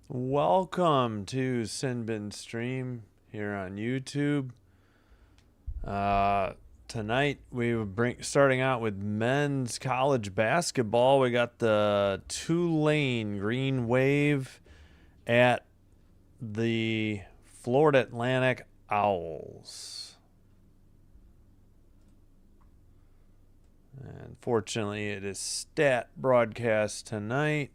Welcome to Sinbin Stream here on YouTube. Tonight we will starting out with men's college basketball. We got the Tulane Green Wave at the Florida Atlantic Owls. And fortunately, it is stat broadcast tonight.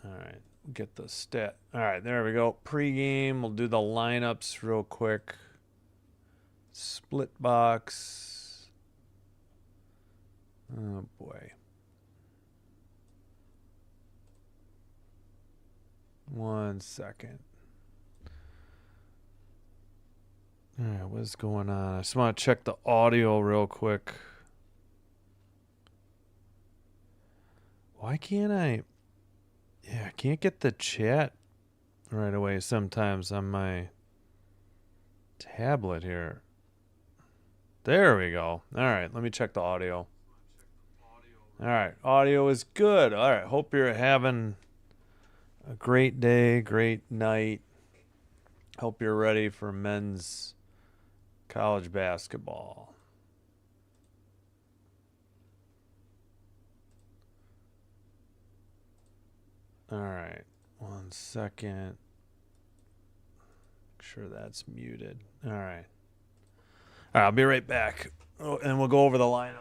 All right, get the stat. All right, there we go. Pre-game, we'll do the lineups real quick. Split box. Oh, boy. One second. All right, what's going on? I just want to check the audio real quick. Why can't I... Yeah, I can't get the chat right away sometimes on my tablet here. There we go. All right, let me check the audio. All right, audio is good. All right, hope you're having a great day, great night. Hope you're ready for men's college basketball. All right, 1 second. Make sure that's muted. All right. All right, I'll be right back. Oh, and we'll go over the lineups.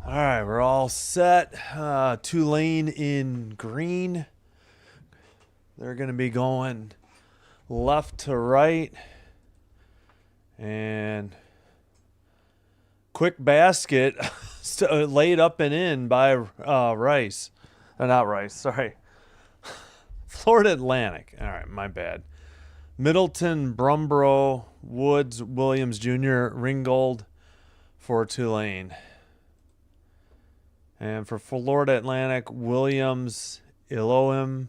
All right, we're all set. Tulane in green. They're going to be going left to right. And quick basket laid up and in by Rice. Not Rice, sorry. Florida Atlantic. All right, my bad. Middleton, Brumbro, Woods, Williams Jr., Ringgold for Tulane. And for Florida Atlantic, Williams, Elohim,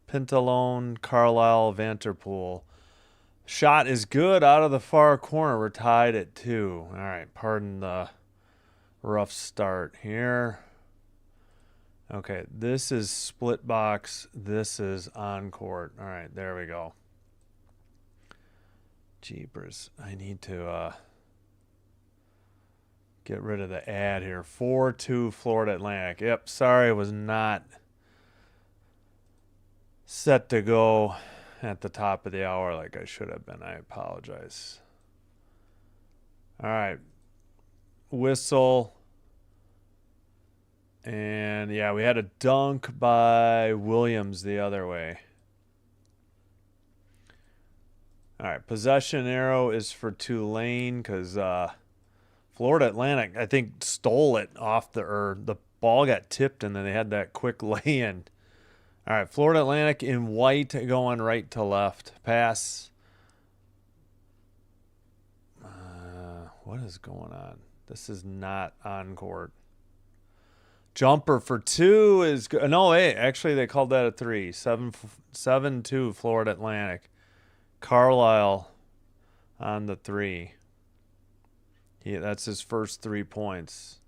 Pintalone, Carlisle, Vanterpool. Shot is good out of the far corner. We're tied at 2. All right, pardon the rough start here. Okay, this is split box. This is on court. All right, there we go. Jeepers. I need to... get rid of the ad here. 4-2 Florida Atlantic. Yep, sorry, was not set to go at the top of the hour like I should have been. I apologize. All right. Whistle. And, yeah, we had a dunk by Williams the other way. All right, possession arrow is for Tulane because... Florida Atlantic, I think, stole it off the ball got tipped and then they had that quick lay-in. All right, Florida Atlantic in white going right to left. Pass. What is going on? This is not on court. Jumper for 2 is good. No, hey, actually they called that a 3. 7-2 Florida Atlantic. Carlisle on the 3. Yeah, that's his first 3 points.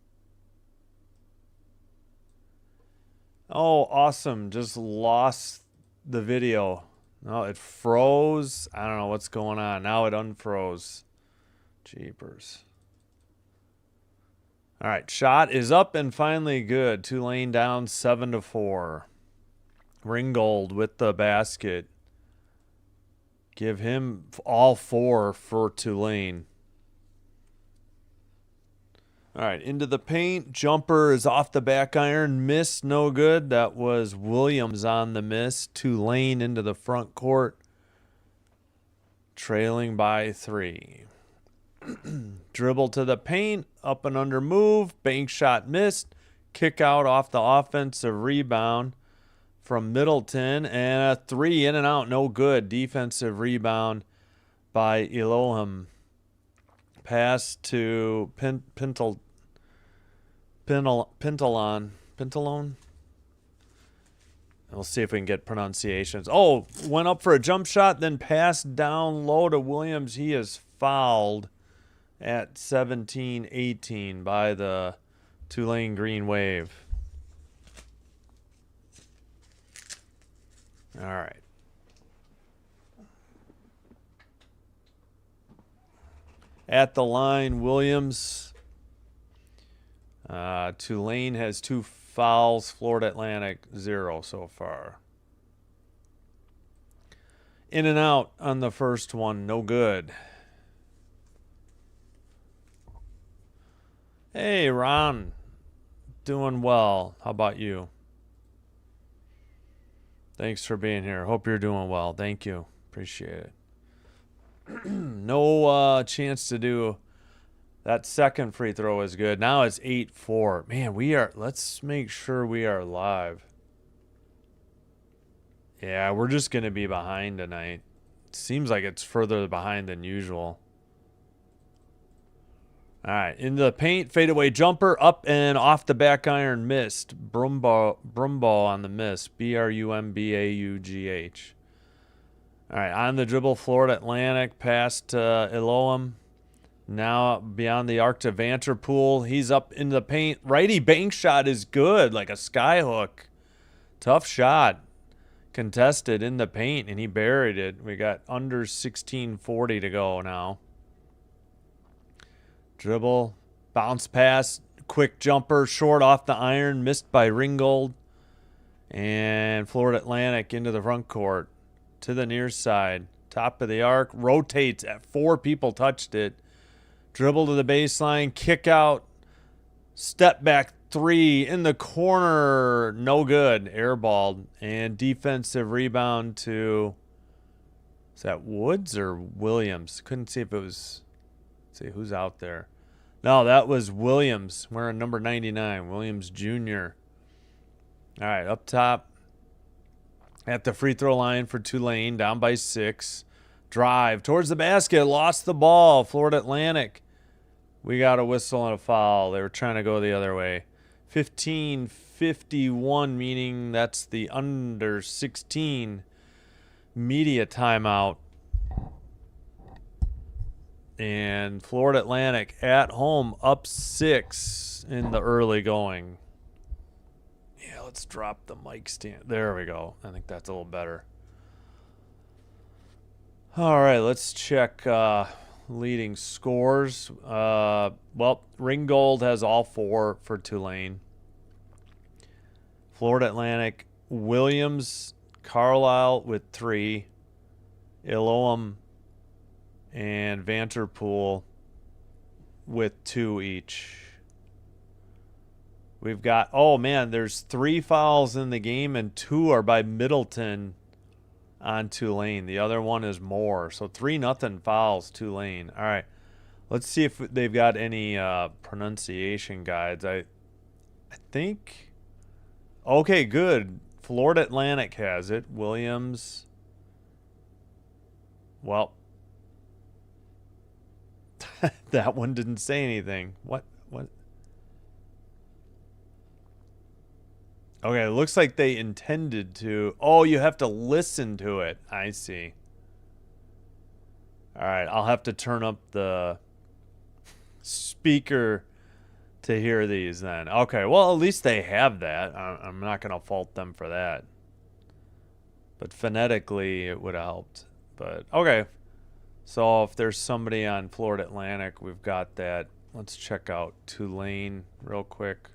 Oh, awesome. Just lost the video. No, it froze. I don't know what's going on. Now it unfroze. Jeepers. All right, shot is up and finally good. Tulane down 7-4. Ringgold with the basket. Give him all 4 for Tulane. All right, into the paint. Jumper is off the back iron. Miss, no good. That was Williams on the miss. Tulane into the front court. Trailing by 3. Dribble to the paint. Up and under move. Bank shot missed. Kick out off the offensive rebound from Middleton. And a 3 in and out. No good. Defensive rebound by Elohim. Pass to Pintalone. We'll see if we can get pronunciations. Oh, went up for a jump shot, then passed down low to Williams. He is fouled at 17-18 by the Tulane Green Wave. All right. At the line, Williams. Tulane has 2 fouls. Florida Atlantic 0 so far. In and out on the first one. No good. Hey, Ron. Doing well. How about you? Thanks for being here. Hope you're doing well. Thank you. Appreciate it. No chance to do that second free throw is good. Now it's 8-4. Man, let's make sure we are live. Yeah, we're just going to be behind tonight. Seems like it's further behind than usual. All right, into the paint, fadeaway jumper, up and off the back iron, missed. Brumball on the miss. Brumbaugh. All right, on the dribble, Florida Atlantic, pass to Elohim. Now beyond the arc to Vanterpool. He's up into the paint. Righty bank shot is good, like a sky hook. Tough shot. Contested in the paint, and he buried it. We got under 16:40 to go now. Dribble, bounce pass, quick jumper, short off the iron, missed by Ringgold. And Florida Atlantic into the front court. To the near side, top of the arc, rotates at 4 people touched it. Dribble to the baseline, kick out, step back 3 in the corner, no good, airballed. And defensive rebound to, is that Woods or Williams? Couldn't see if it was, let's see who's out there. No, that was Williams, wearing number 99, Williams Jr. All right, up top. At the free throw line for Tulane, down by 6. Drive towards the basket, lost the ball. Florida Atlantic. We got a whistle and a foul. They were trying to go the other way. 15:51, meaning that's the under 16 media timeout. And Florida Atlantic at home up 6 in the early going. Yeah, let's drop the mic stand. There we go. I think that's a little better. All right, let's check leading scores. Well, Ringgold has all 4 for Tulane. Florida Atlantic, Williams, Carlisle with 3. Elohim and Vanterpool with 2 each. We've got, oh man, there's 3 fouls in the game and 2 are by Middleton on Tulane. The other one is Moore. So 3-0 fouls, Tulane. All right, let's see if they've got any pronunciation guides. I think, okay, good. Florida Atlantic has it. Williams, well, that one didn't say anything. What? Okay, it looks like they intended to. Oh, you have to listen to it. I see. All right, I'll have to turn up the speaker to hear these then. Okay, well, at least they have that. I'm not going to fault them for that. But phonetically, it would have helped. But, okay. So if there's somebody on Florida Atlantic, we've got that. Let's check out Tulane real quick.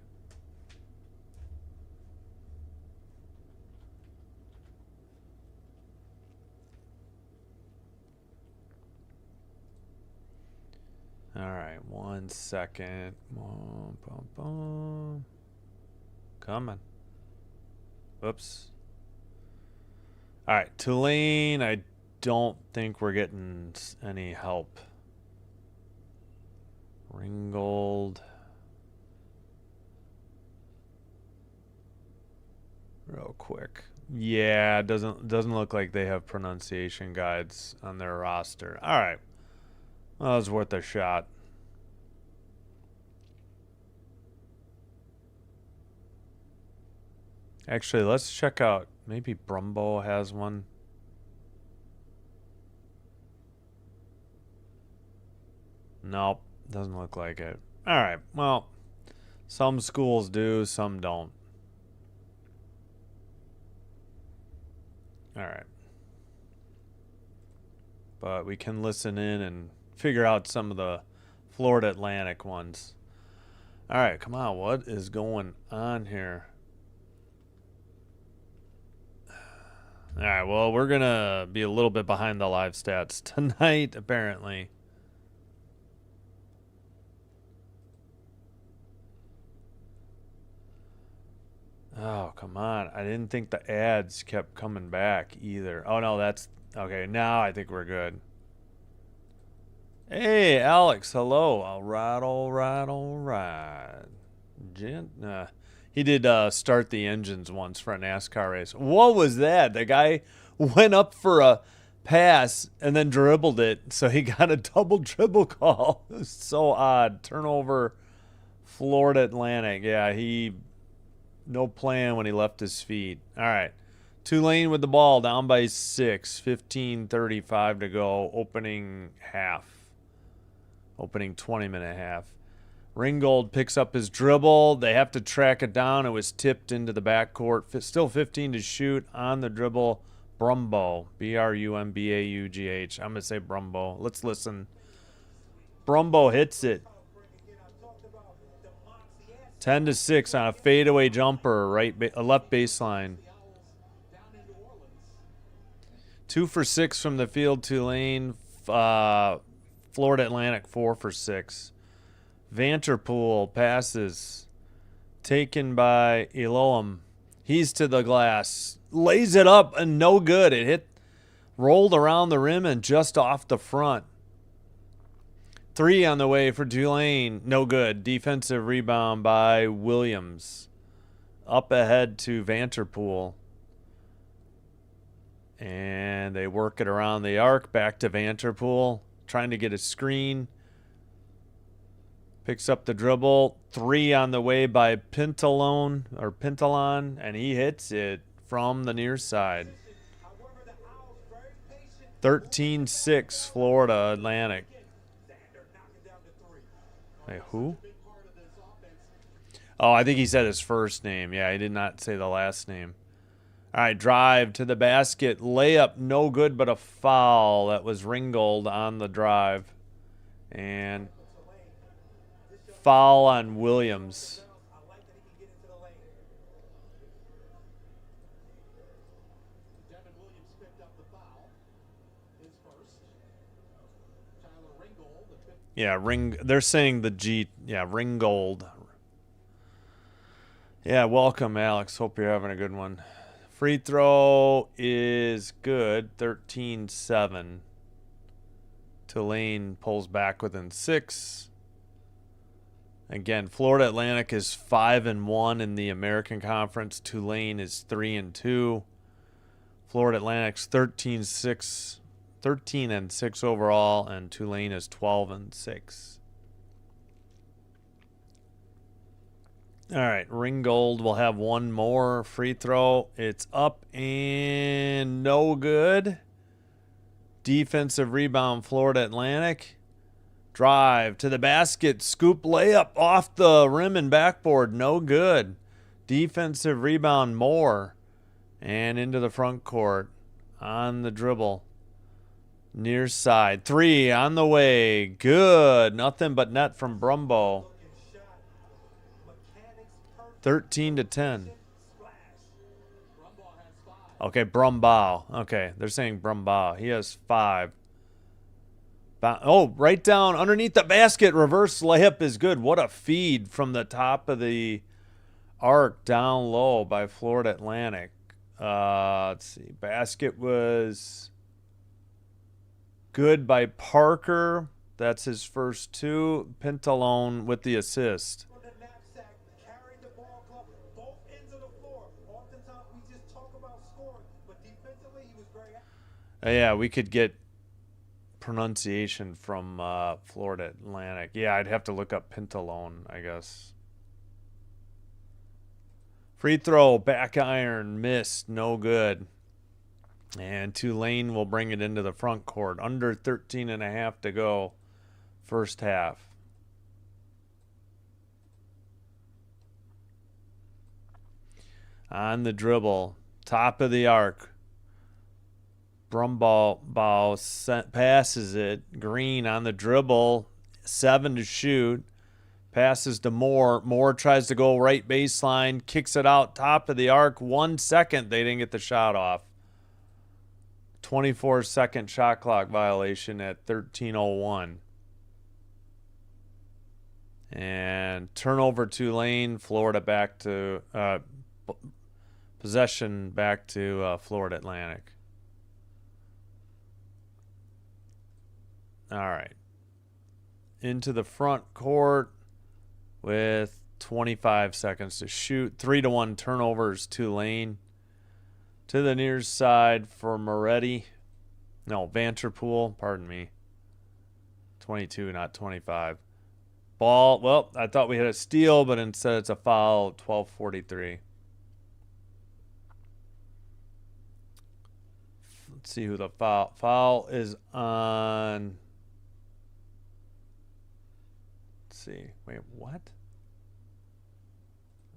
All right, 1 second. Boom, boom, boom. Coming. Whoops. All right, Tulane, I don't think we're getting any help. Ringgold. Real quick. Yeah, it doesn't look like they have pronunciation guides on their roster. All right. Well, that was worth a shot. Actually, let's check out. Maybe Brumbo has one. Nope, doesn't look like it. All right. Well, some schools do, some don't. All right. But we can listen in and figure out some of the Florida Atlantic ones. All right, come on. What is going on here? All right, well, we're going to be a little bit behind the live stats tonight, apparently. Oh, come on. I didn't think the ads kept coming back either. Oh, no, that's... Okay, now I think we're good. Hey, Alex, hello. All right, all right, all right. He did start the engines once for a NASCAR race. What was that? The guy went up for a pass and then dribbled it, so he got a double dribble call. It was so odd. Turnover, Florida Atlantic. Yeah, no plan when he left his feet. All right. Tulane with the ball, down by 6, 15:35 to go, opening half. Opening 20-minute half. Ringgold picks up his dribble. They have to track it down. It was tipped into the backcourt. Still 15 to shoot on the dribble. Brumbo. Brumbaugh. I'm going to say Brumbo. Let's listen. Brumbo hits it. 10-6 on a fadeaway jumper, left baseline. 2 for 6 from the field, Tulane. Florida Atlantic 4 for 6. Vanterpool passes. Taken by Eloam. He's to the glass. Lays it up and no good. It rolled around the rim and just off the front. 3 on the way for Tulane. No good. Defensive rebound by Williams. Up ahead to Vanterpool. And they work it around the arc. Back to Vanterpool. Trying to get a screen. Picks up the dribble. 3 on the way by Pintalon. And he hits it from the near side. 13-6 Florida Atlantic. Wait, who? Oh, I think he said his first name. Yeah, he did not say the last name. All right, drive to the basket. Layup, no good, but a foul. That was Ringgold on the drive. And foul on Williams. Yeah, they're saying the G. Yeah, Ringgold. Yeah, welcome, Alex. Hope you're having a good one. Free throw is good. 13-7. Tulane pulls back within 6. Again, Florida Atlantic is 5-1 in the American Conference. Tulane is 3-2. Florida Atlantic's 13-6 overall, and Tulane is 12-6. All right, Ringgold will have one more free throw. It's up and no good. Defensive rebound, Florida Atlantic. Drive to the basket. Scoop layup off the rim and backboard. No good. Defensive rebound, Moore. And into the front court on the dribble. Near side. 3 on the way. Good. Nothing but net from Brumbo. 13-10. Okay, Brumbaugh. Okay, they're saying Brumbaugh. He has 5. Oh, right down underneath the basket. Reverse layup is good. What a feed from the top of the arc down low by Florida Atlantic. Let's see. Basket was good by Parker. That's his first two. Pintalone with the assist. Yeah, we could get pronunciation from Florida Atlantic. Yeah, I'd have to look up Pintalone, I guess. Free throw, back iron, missed, no good. And Tulane will bring it into the front court. Under 13 and a half to go, first half. On the dribble, top of the arc. Brumbaugh passes it. Green on the dribble, 7 to shoot. Passes to Moore. Moore tries to go right baseline, kicks it out, top of the arc. 1 second, they didn't get the shot off. 24-second shot clock violation at 13:01. And turnover Tulane, Florida back to possession back to Florida Atlantic. All right. Into the front court with 25 seconds to shoot. 3-1 turnovers Tulane. To the near side for Moretti. No, Vanterpool, pardon me. 22, not 25. Ball, well, I thought we had a steal, but instead it's a foul, 12:43. Let's see who the foul is on. Let's see. Wait, what?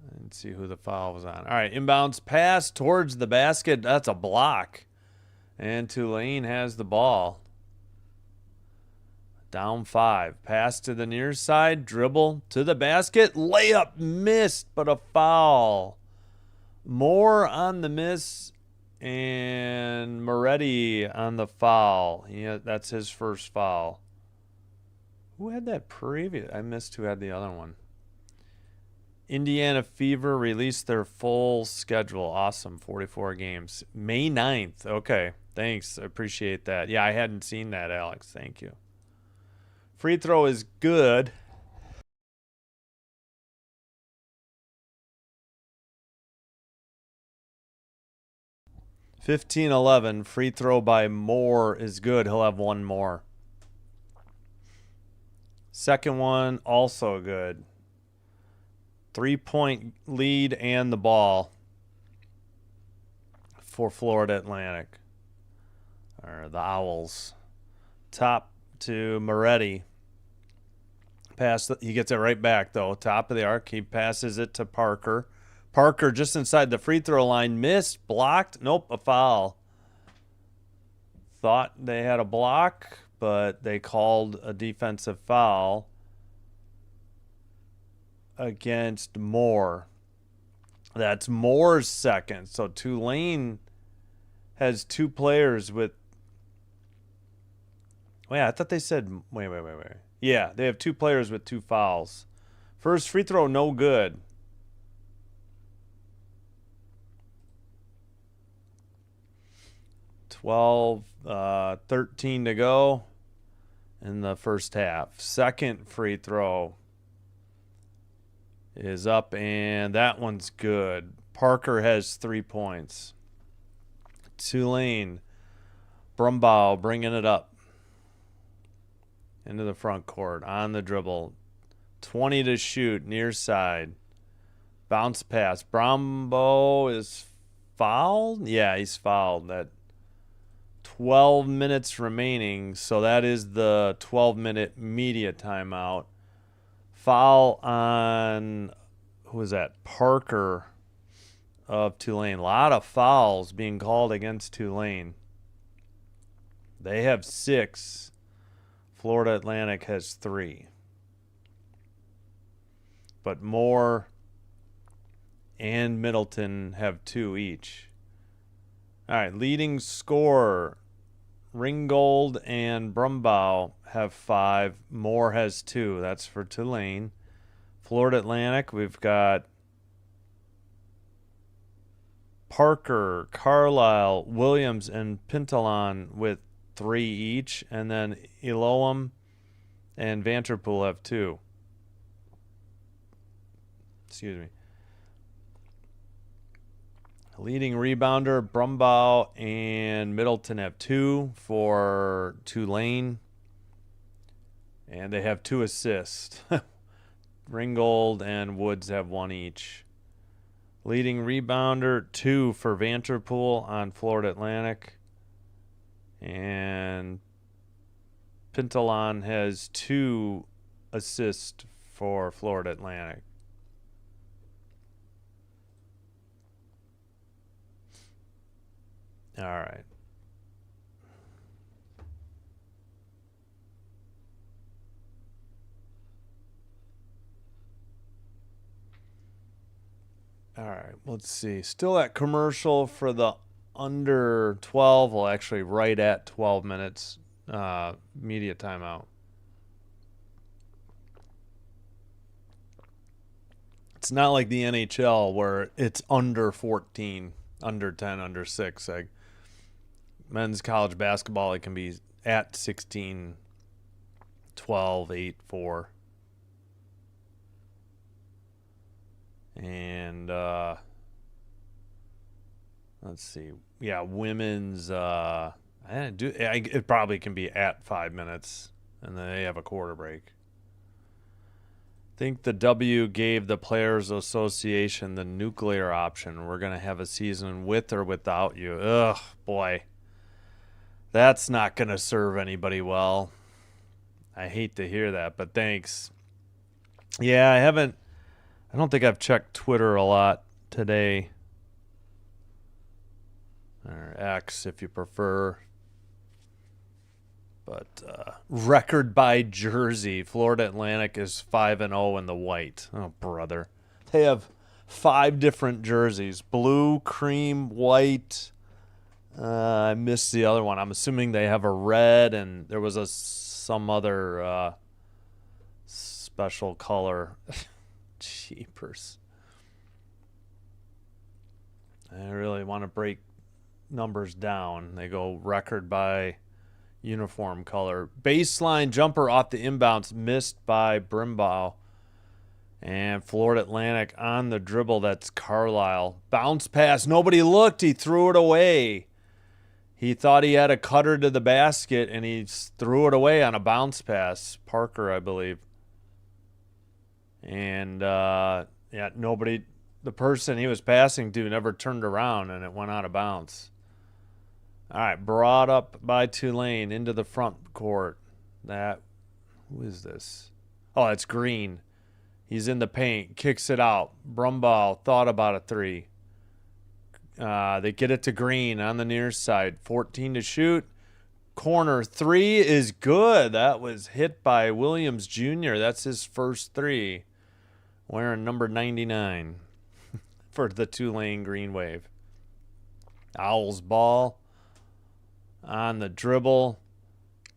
I didn't see who the foul was on. All right, inbounds pass towards the basket. That's a block. And Tulane has the ball. Down 5. Pass to the near side. Dribble to the basket. Layup missed, but a foul. Moore on the miss. And Moretti on the foul. Yeah, that's his first foul. Who had that previous? I missed who had the other one. Indiana Fever released their full schedule. Awesome. 44 games. May 9th. Okay. Thanks. I appreciate that. Yeah, I hadn't seen that, Alex. Thank you. Free throw is good. (15-11). Free throw by Moore is good. He'll have one more. Second one, also good. 3-point lead and the ball for Florida Atlantic. Or the Owls. Top to Moretti. He gets it right back, though. Top of the arc. He passes it to Parker. Parker just inside the free throw line. Missed. Blocked. Nope, a foul. Thought they had a block, but they called a defensive foul against Moore. That's Moore's second. So Tulane has 2 players with... Wait, I thought they said... Wait. Yeah, they have 2 players with 2 fouls. First free throw, no good. (12, 13 to go in the first half. Second free throw is up, and that one's good. Parker has 3 points. Tulane, Brumbaugh bringing it up into the front court on the dribble. 20 to shoot, near side. Bounce pass. Brumbaugh is fouled? Yeah, he's fouled. That 12 minutes remaining, so that is the 12-minute media timeout. Foul on, who is that? Parker of Tulane. A lot of fouls being called against Tulane. They have 6. Florida Atlantic has 3. But Moore and Middleton have 2 each. All right, leading scorer, Ringgold and Brumbaugh have 5. Moore has 2. That's for Tulane. Florida Atlantic, we've got Parker, Carlisle, Williams, and Pintalon with 3 each. And then Elohim and Vanterpool have 2. Excuse me. Leading rebounder, Brumbaugh and Middleton have 2 for Tulane. And they have 2 assists. Ringgold and Woods have 1 each. Leading rebounder, 2 for Vanterpool on Florida Atlantic. And Pintalon has 2 assists for Florida Atlantic. All right. All right, let's see. Still at commercial for the under 12. Well, actually, right at 12 minutes. Media timeout. It's not like the NHL where it's under 14, under 10, under 6. Like men's college basketball, it can be at 16, 12, 8, 4. And let's see. Yeah, women's it probably can be at 5 minutes, and then they have a quarter break. I think the W gave the Players Association the nuclear option. We're going to have a season with or without you. Ugh, boy. That's not going to serve anybody well. I hate to hear that, but thanks. Yeah, I don't think I've checked Twitter a lot today. Or X, if you prefer. But record by jersey, Florida Atlantic is 5-0 in the white. Oh, brother. They have 5 different jerseys. Blue, cream, white. I missed the other one. I'm assuming they have a red, and there was some other special color. Jeepers. I really want to break numbers down. They go record by uniform color. Baseline jumper off the inbounds missed by Brumbaugh. And Florida Atlantic on the dribble. That's Carlisle. Bounce pass. Nobody looked. He threw it away. He thought he had a cutter to the basket, and he threw it away on a bounce pass. Parker, I believe. And, nobody, the person he was passing to never turned around, and it went out of bounds. All right, brought up by Tulane into the front court. Who is this? Oh, it's Green. He's in the paint, kicks it out. Brumbaugh thought about a 3. They get it to Green on the near side. 14 to shoot. Corner 3 is good. That was hit by Williams Jr. That's his first 3. Wearing number 99 for the Tulane Green Wave. Owls ball on the dribble.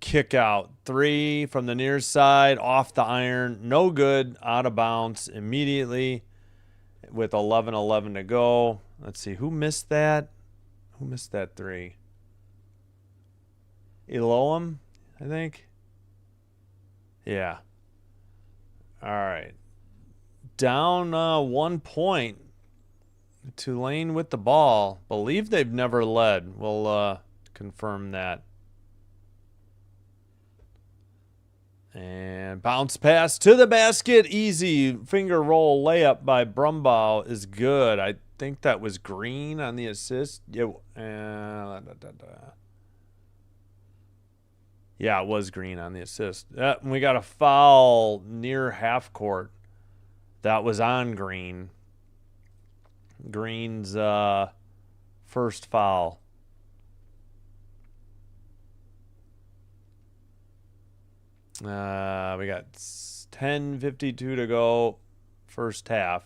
Kick out 3 from the near side. Off the iron. No good. Out of bounds immediately with 11:11 to go. Let's see. Who missed that? Who missed that 3? Elohim, I think. Yeah. All right. Down 1 point. Tulane with the ball. Believe they've never led. We'll confirm that. And bounce pass to the basket. Easy finger roll layup by Brumbaugh is good. I think that was Green on the assist. Yeah, it was Green on the assist. We got a foul near half court. That was on Green. Green's first foul. We got 10:52 to go, first half.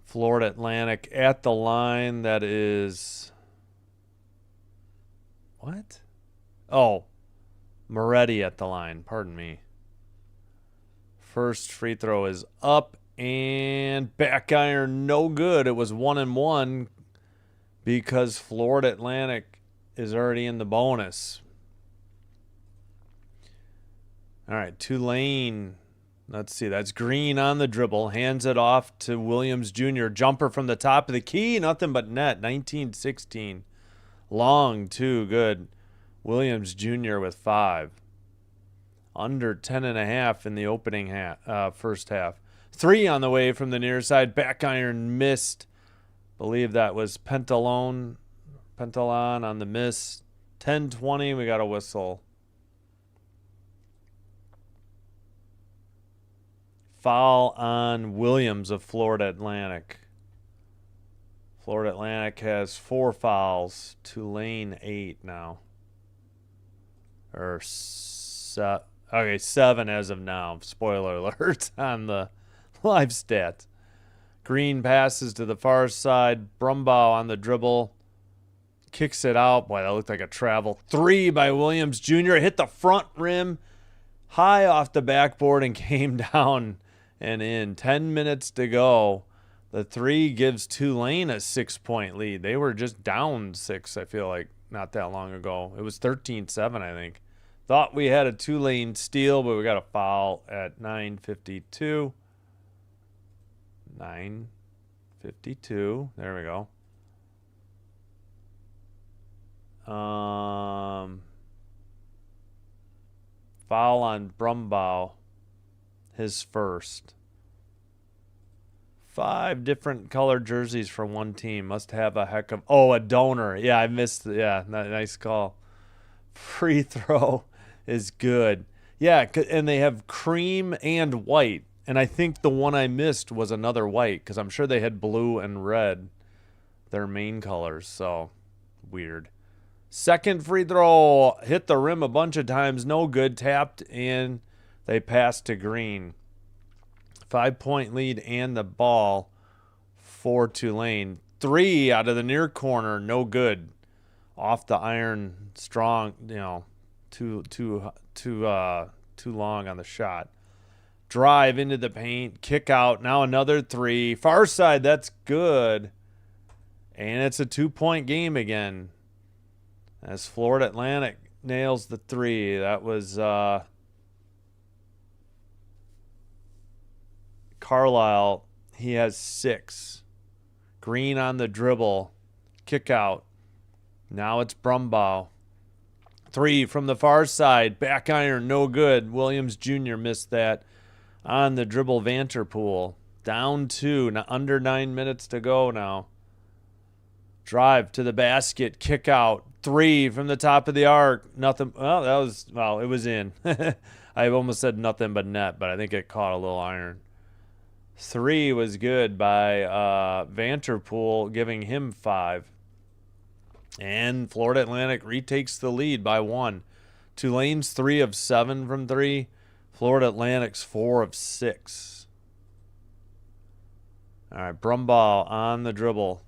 Florida Atlantic at the line. That is What? Oh, Moretti at the line. Pardon me. First free throw is up and back iron, no good. It was 1-1 because Florida Atlantic is already in the bonus. All right, Tulane. Let's see. That's Green on the dribble. Hands it off to Williams Jr. Jumper from the top of the key. Nothing but net. 19-16. Long, too. Good. Williams Jr. with 5. Under 10.5 in the opening first half. 3 on the way from the near side. Back iron missed. Believe that was Pentalon on the miss. 10-20. We got a whistle. Foul on Williams of Florida Atlantic. Florida Atlantic has 4 fouls. Tulane 8 now. Or 7 as of now. Spoiler alert on the live stats. Green passes to the far side. Brumbaugh on the dribble. Kicks it out. Boy, that looked like a travel. 3 by Williams Jr. Hit the front rim. High off the backboard and came down and in. 10 minutes to go. The 3 gives Tulane a 6-point lead. They were just down 6, I feel like, not that long ago. It was 13-7, I think. Thought we had a Tulane steal, but we got a foul at 9:52. 9:52. There we go. Foul on Brumbaugh. His first. 5 different colored jerseys for one team. Must have a heck of... Oh, a donor. Yeah, I missed... Yeah, nice call. Free throw is good. Yeah, and they have cream and white. And I think the one I missed was another white because I'm sure they had blue and red, their main colors. So, weird. Second free throw. Hit the rim a bunch of times. No good. Tapped and they passed to Green. 5-point lead and the ball for Tulane. 3 out of the near corner. No good. Off the iron. Strong. Too long on the shot. Drive into the paint. Kick out. Now another 3. Far side. That's good. And it's a 2-point game again. As Florida Atlantic nails the 3. That was Carlisle. He has 6. Green on the dribble. Kick out. Now it's Brumbaugh. 3 from the far side. Back iron. No good. Williams Jr. missed that. On the dribble, Vanterpool. Down 2. Now under 9 minutes to go now. Drive to the basket. Kick out. 3 from the top of the arc. Nothing. Well, it was in. I almost said nothing but net, but I think it caught a little iron. 3 was good by Vanterpool, giving him 5. And Florida Atlantic retakes the lead by 1. Tulane's 3 of 7 from 3. Florida Atlantic's 4 of 6. All right, Brumbaugh on the dribble.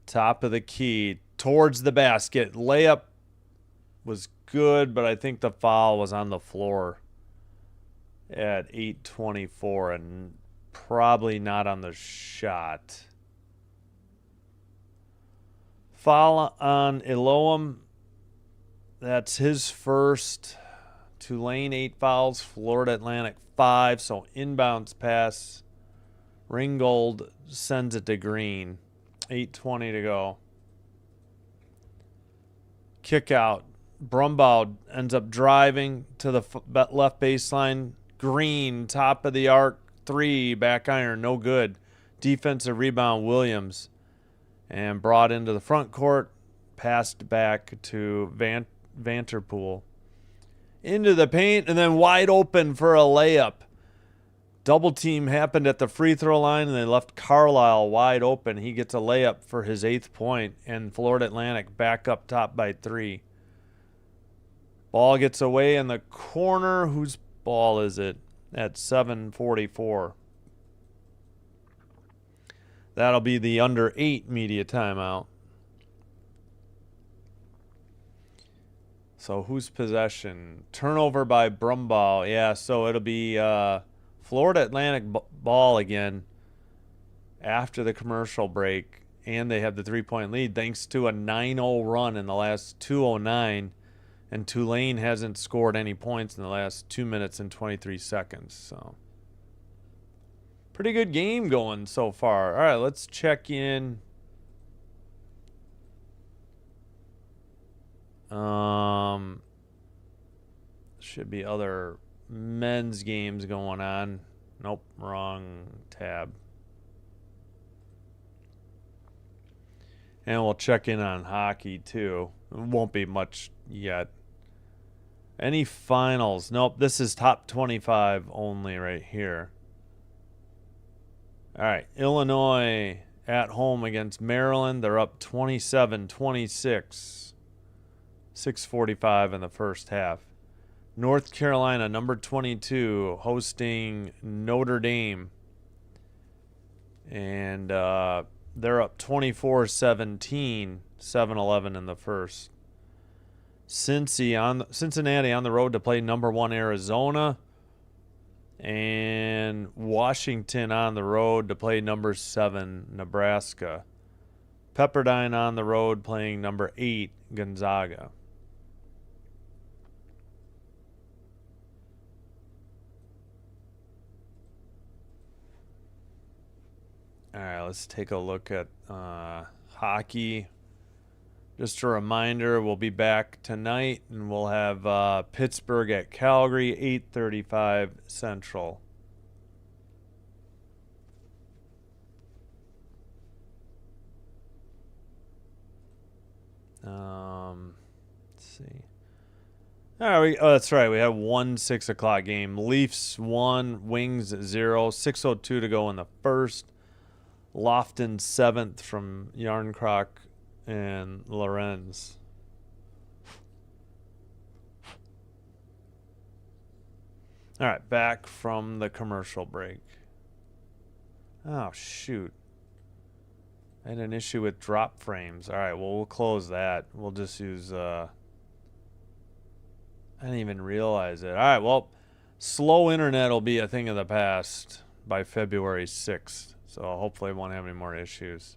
Top of the key. Towards the basket. Layup was good, but I think the foul was on the floor at 8:24 and probably not on the shot. Foul on Elohim. That's his first. Tulane 8 fouls. Florida Atlantic 5. So inbounds pass. Ringgold sends it to Green. 8:20 to go. Kick out. Brumbaugh ends up driving to the left baseline. Green, top of the arc. 3, back iron, no good. Defensive rebound, Williams. And brought into the front court. Passed back to Vanterpool. Into the paint and then wide open for a layup. Double team happened at the free throw line and they left Carlisle wide open. He gets a layup for his 8th point and Florida Atlantic back up top by 3. Ball gets away in the corner. Whose ball is it? At 7:44. That'll be the under 8 media timeout. So who's possession? Turnover by Brumbaugh. Yeah, so it'll be Florida Atlantic ball again after the commercial break. And they have the 3-point lead thanks to a 9-0 run in the last 2:09. And Tulane hasn't scored any points in the last 2 minutes and 23 seconds. So pretty good game going so far. All right, let's check in. Should be other men's games going on. Nope, wrong tab. And we'll check in on hockey too. It won't be much yet. Any finals? Nope, this is top 25 only right here. All right, Illinois at home against Maryland. They're up 27-26. 6:45 in the first half. North Carolina, number 22, hosting Notre Dame. And they're up 24-17, 7-11 in the first. Cincinnati on the road to play number 1 Arizona. And Washington on the road to play number 7 Nebraska. Pepperdine on the road playing number 8 Gonzaga. All right, let's take a look at hockey. Just a reminder, we'll be back tonight, and we'll have Pittsburgh at Calgary, 8:35 Central. Let's see. All right, that's right. We have one 6 o'clock game. Leafs 1, Wings 0. 6:02 to go in the first. Lofton 7th from Yarncroc and Lorenz. All right, back from the commercial break. Oh, shoot. I had an issue with drop frames. All right, well, we'll close that. We'll just use... I didn't even realize it. All right, well, slow internet will be a thing of the past by February 6th. So hopefully I won't have any more issues.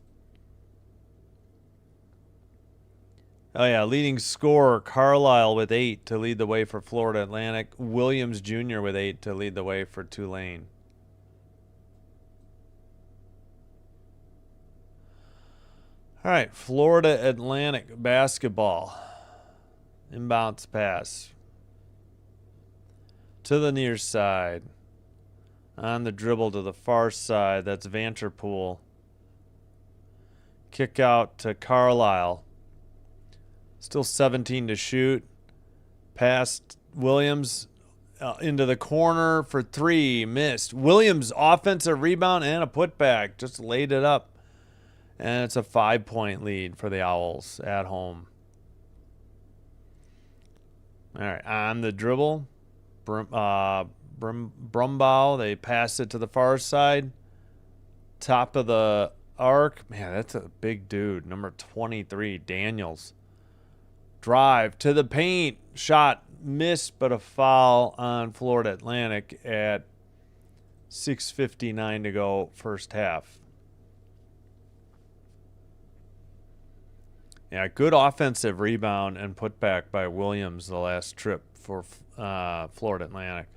Oh, yeah, leading scorer, Carlisle with 8 to lead the way for Florida Atlantic. Williams Jr. with 8 to lead the way for Tulane. All right, Florida Atlantic basketball. Inbounds pass. To the near side. On the dribble to the far side, that's Vanterpool. Kick out to Carlisle. Still 17 to shoot. Past Williams into the corner for 3. Missed. Williams offensive rebound and a putback. Just laid it up. And it's a 5-point lead for the Owls at home. All right, on the dribble. Brumbaugh, they pass it to the far side. Top of the arc. Man, that's a big dude. Number 23, Daniels. Drive to the paint. Shot missed, but a foul on Florida Atlantic at 6:59 to go first half. Yeah, good offensive rebound and putback by Williams the last trip for Florida Atlantic.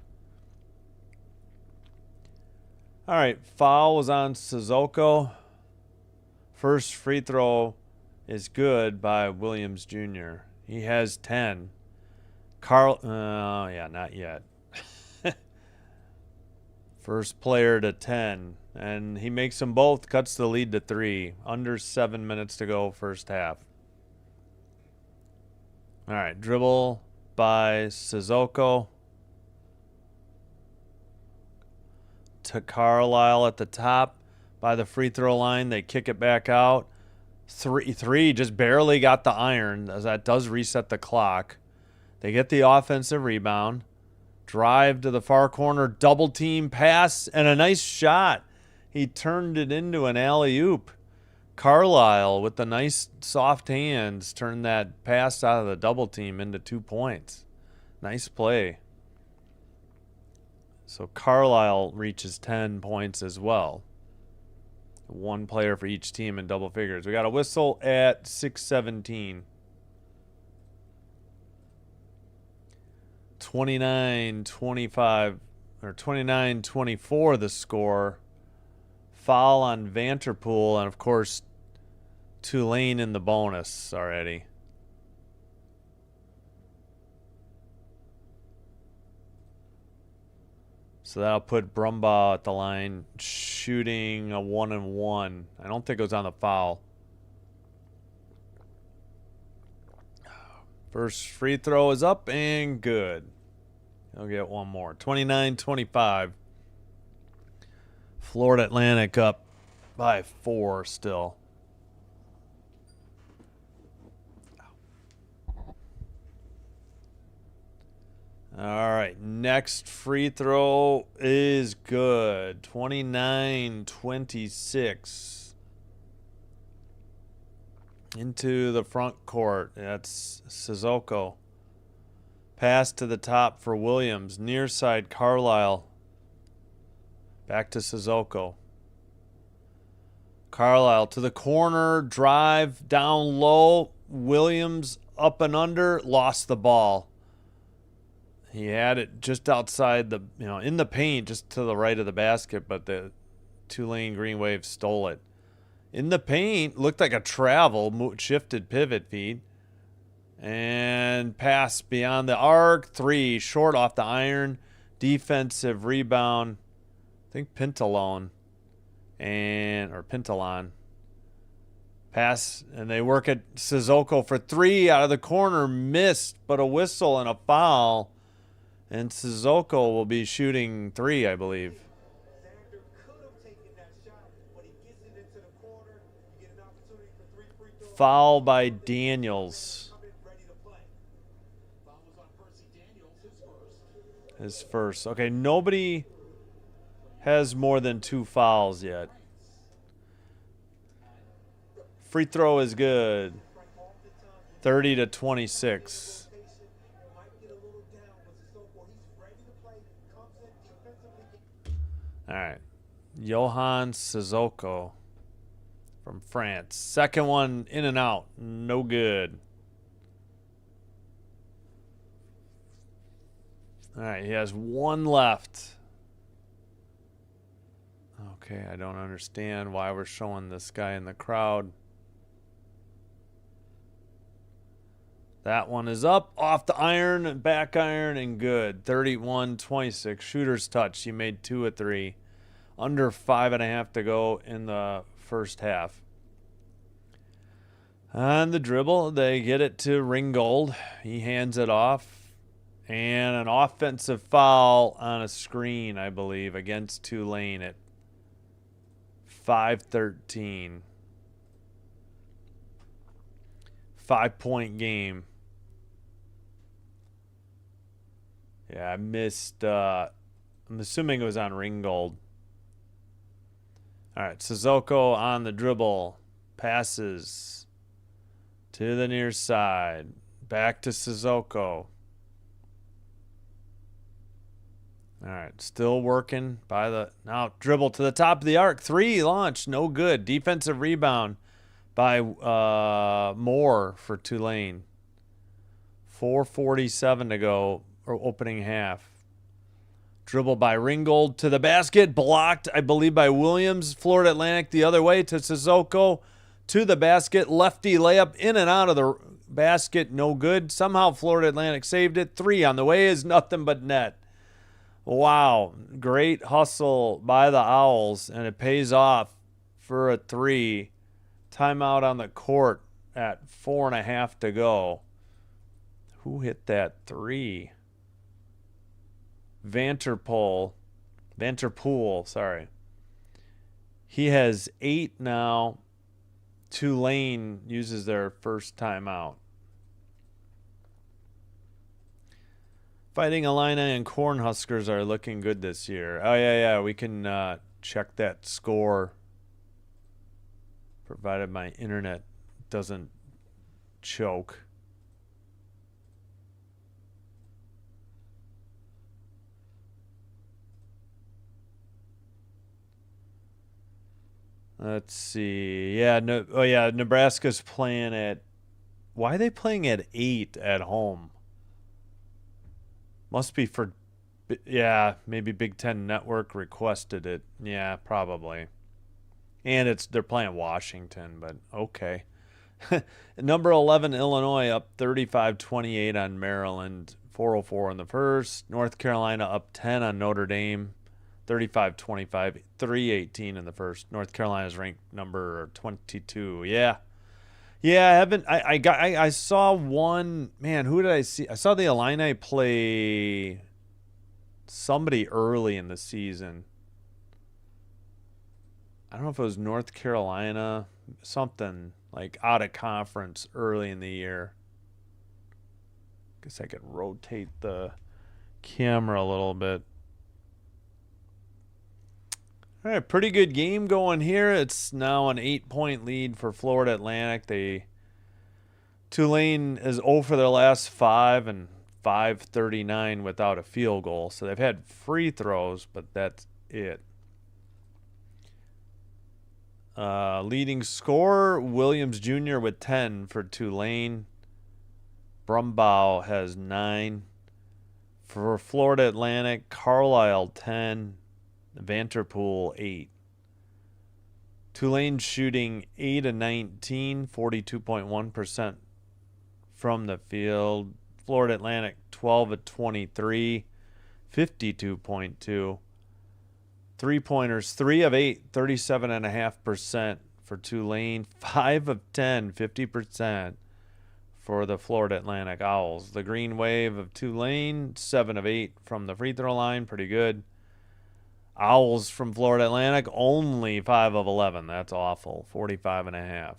All right, foul was on Sissoko. First free throw is good by Williams Jr. He has 10. Yeah, not yet. First player to 10. And he makes them both, cuts the lead to 3. Under 7 minutes to go first half. All right, dribble by Sissoko. To Carlisle at the top by the free throw line. They kick it back out. Three just barely got the iron, as that does reset the clock. They get the offensive rebound. Drive to the far corner, double team pass, and a nice shot. He turned it into an alley-oop. Carlisle with the nice soft hands turned that pass out of the double team into 2 points. Nice play. So Carlisle reaches 10 points as well. One player for each team in double figures. We got a whistle at 6:17. 29-25 or 29-24 the score. Foul on Vanterpool, and of course Tulane in the bonus already. So that'll put Brumbaugh at the line shooting a 1-and-1. I don't think it was on the foul. First free throw is up and good. He'll get one more. 29-25. Florida Atlantic up by 4 still. All right, next free throw is good. 29-26. Into the front court. That's Sissoko. Pass to the top for Williams. Near side, Carlisle. Back to Sissoko. Carlisle to the corner. Drive down low. Williams up and under. Lost the ball. He had it just outside the, in the paint, just to the right of the basket, but the Tulane Green Wave stole it. In the paint, looked like a travel, shifted pivot feed. And pass beyond the arc. 3, short off the iron. Defensive rebound. I think Pintalon. Or Pintalon. Pass, and they work at Sissoko for 3 out of the corner. Missed, but a whistle and a foul. And Sissoko will be shooting 3, I believe. Foul by Daniels. His first. Okay, nobody has more than 2 fouls yet. Free throw is good. 30-26. All right. Johan Sissoko from France. Second one in and out. No good. All right. He has 1 left. Okay. I don't understand why we're showing this guy in the crowd. That one is up, off the iron, back iron, and good. 31-26. Shooter's touch. He made 2 of 3. Under 5.5 to go in the first half. On the dribble, they get it to Ringgold. He hands it off. And an offensive foul on a screen, I believe, against Tulane at 5:13. 5-point game. Yeah, I missed. I'm assuming it was on Ringgold. All right, Sissoko on the dribble. Passes to the near side. Back to Sissoko. All right, still working by the... Now, dribble to the top of the arc. 3 launch, no good. Defensive rebound by Moore for Tulane. 4:47 to go, or opening half. Dribble by Ringgold to the basket. Blocked, I believe, by Williams. Florida Atlantic the other way to Sissoko. To the basket. Lefty layup in and out of the basket. No good. Somehow Florida Atlantic saved it. 3 on the way is nothing but net. Wow. Great hustle by the Owls, and it pays off for a 3. Timeout on the court at 4.5 to go. Who hit that 3? Vanterpool, sorry. He has 8 now. Tulane uses their first timeout. Fighting Illini and Cornhuskers are looking good this year. Oh, yeah. We can check that score. provided my internet doesn't choke. Let's see. Yeah, no. Oh, yeah. Nebraska's playing at. Why are they playing at 8 at home? Must be for. Yeah, maybe Big Ten Network requested it. Yeah, probably. And they're playing Washington, but okay. Number 11 Illinois up 35-28 on Maryland. 4:04 in the first. North Carolina up 10 on Notre Dame. 35-25, 3:18 in the first. North Carolina's ranked number 22. Yeah. Yeah, I saw one, man, who did I see? I saw the Illini play somebody early in the season. I don't know if it was North Carolina, something like out of conference early in the year. Guess I could rotate the camera a little bit. All right, pretty good game going here. It's now an 8-point lead for Florida Atlantic. Tulane is 0 for their last 5 and 539 without a field goal. So they've had free throws, but that's it. Leading scorer, Williams Jr. with 10 for Tulane. Brumbaugh has 9. For Florida Atlantic, Carlisle 10. Vanterpool 8. Tulane shooting 8 of 19, 42.1% from the field. Florida Atlantic 12 of 23, 52.2. 3-pointers 3 of 8, 37.5% for Tulane. 5 of 10, 50% for the Florida Atlantic Owls. The Green Wave of Tulane 7 of 8 from the free throw line, pretty good. Owls from Florida Atlantic, only 5 of 11. That's awful. 45.5.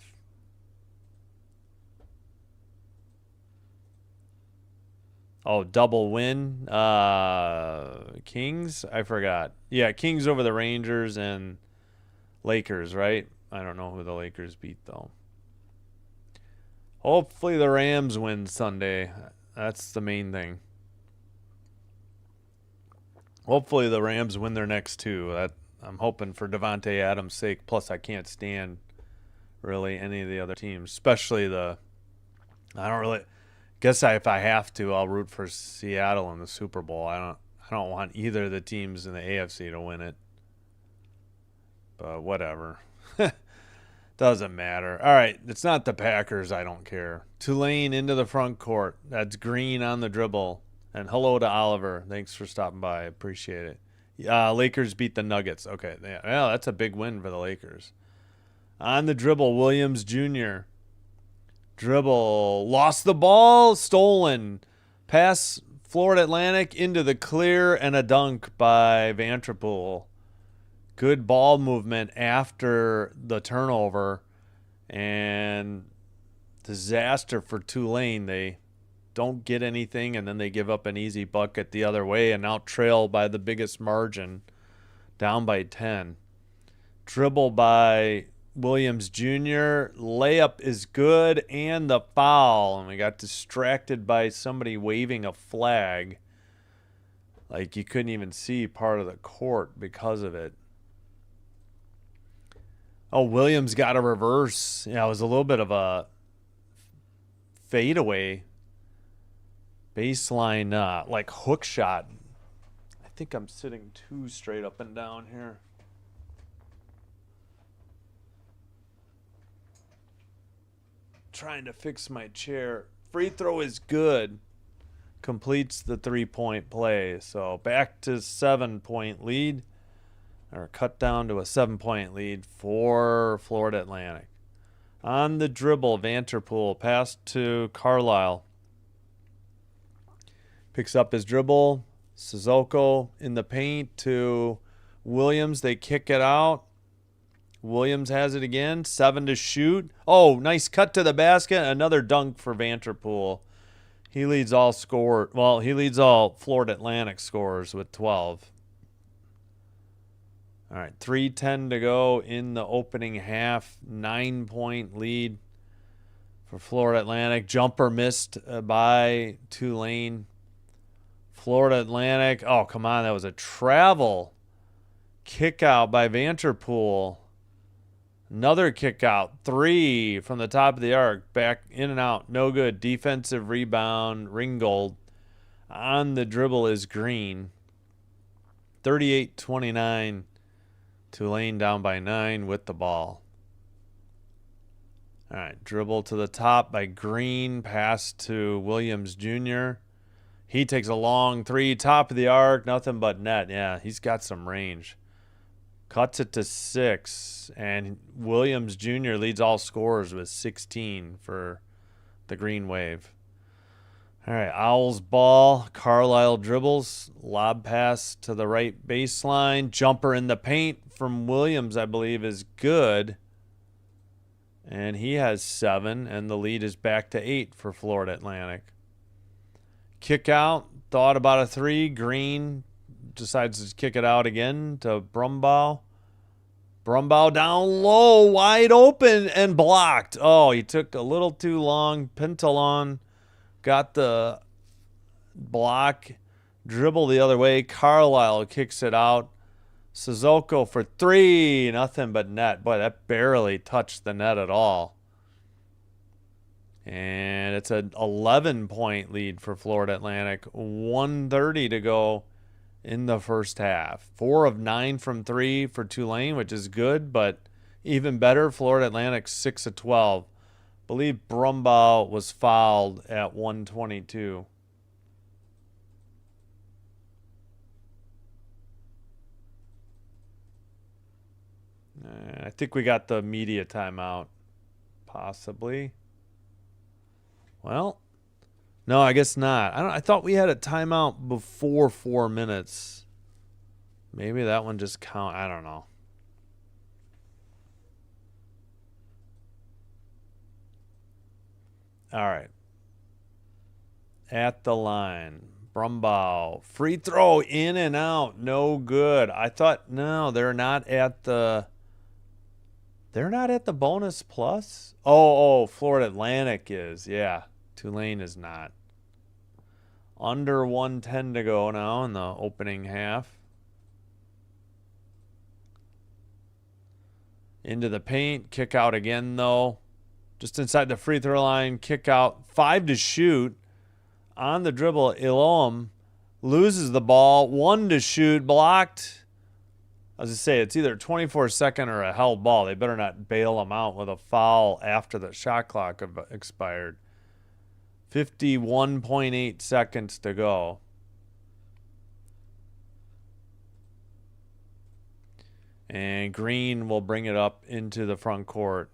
Oh, double win. Kings? I forgot. Yeah, Kings over the Rangers and Lakers, right? I don't know who the Lakers beat, though. Hopefully the Rams win Sunday. That's the main thing. Hopefully the Rams win their next 2. I'm hoping for Devontae Adams' sake. Plus, I can't stand really any of the other teams, especially I don't really guess if I have to, I'll root for Seattle in the Super Bowl. I don't want either of the teams in the AFC to win it. But whatever. Doesn't matter. All right, it's not the Packers. I don't care. Tulane into the front court. That's Green on the dribble. And hello to Oliver. Thanks for stopping by. I appreciate it. Lakers beat the Nuggets. Okay, yeah, well, that's a big win for the Lakers. On the dribble, Williams Jr. Dribble. Lost the ball. Stolen. Pass Florida Atlantic into the clear and a dunk by Vanterpool. Good ball movement after the turnover. And disaster for Tulane. They don't get anything, and then they give up an easy bucket the other way and now trail by the biggest margin, down by 10. Dribble by Williams Jr. Layup is good, and the foul. And we got distracted by somebody waving a flag. Like you couldn't even see part of the court because of it. Oh, Williams got a reverse. Yeah, it was a little bit of a fadeaway. Baseline, like hook shot. I think I'm sitting too straight up and down here. Trying to fix my chair. Free throw is good. Completes the 3-point play. So back to 7-point lead. Or cut down to a 7-point lead for Florida Atlantic. On the dribble, Vanterpool. Pass to Carlisle. Picks up his dribble. Sissoko in the paint to Williams. They kick it out. Williams has it again. 7 to shoot. Oh, nice cut to the basket. Another dunk for Vanterpool. He leads all Florida Atlantic scorers with 12. All right, 3:10 to go in the opening half. 9-point lead for Florida Atlantic. Jumper missed by Tulane. Florida Atlantic. Oh, come on. That was a travel kick out by Vanterpool. Another kick out. 3 from the top of the arc. Back in and out. No good. Defensive rebound. Ringgold. On the dribble is Green. 38-29. Tulane down by 9 with the ball. All right. Dribble to the top by Green. Pass to Williams Jr. He takes a long 3. Top of the arc. Nothing but net. Yeah, he's got some range. Cuts it to 6, and Williams Jr. leads all scorers with 16 for the Green Wave. All right, Owls ball. Carlisle dribbles. Lob pass to the right baseline. Jumper in the paint from Williams, I believe, is good. And he has 7, and the lead is back to 8 for Florida Atlantic. Kick out. Thought about a 3. Green decides to kick it out again to Brumbaugh. Brumbaugh down low, wide open, and blocked. Oh, he took a little too long. Pintalon got the block. Dribble the other way. Carlisle kicks it out. Sissoko for 3. Nothing but net. Boy, that barely touched the net at all. And it's an 11-point lead for Florida Atlantic. 1:30 to go in the first half. 4 of 9 from 3 for Tulane, which is good, but even better, Florida Atlantic 6 of 12. Believe Brumbaugh was fouled at 1:22. I think we got the media timeout, possibly. Well, no, I guess not. I thought we had a timeout before 4 minutes. Maybe that one just count. I don't know. All right. At the line. Brumbaugh. Free throw in and out. No good. I thought, no, they're not at the bonus plus. Oh, Florida Atlantic is. Yeah. Tulane is not. Under 1:10 to go now in the opening half. Into the paint. Kick out again, though. Just inside the free throw line. Kick out. 5 to shoot. On the dribble, Elohim loses the ball. 1 to shoot. Blocked. As I say, it's either a 24-second or a held ball. They better not bail them out with a foul after the shot clock expired. 51.8 seconds to go. And Green will bring it up into the front court.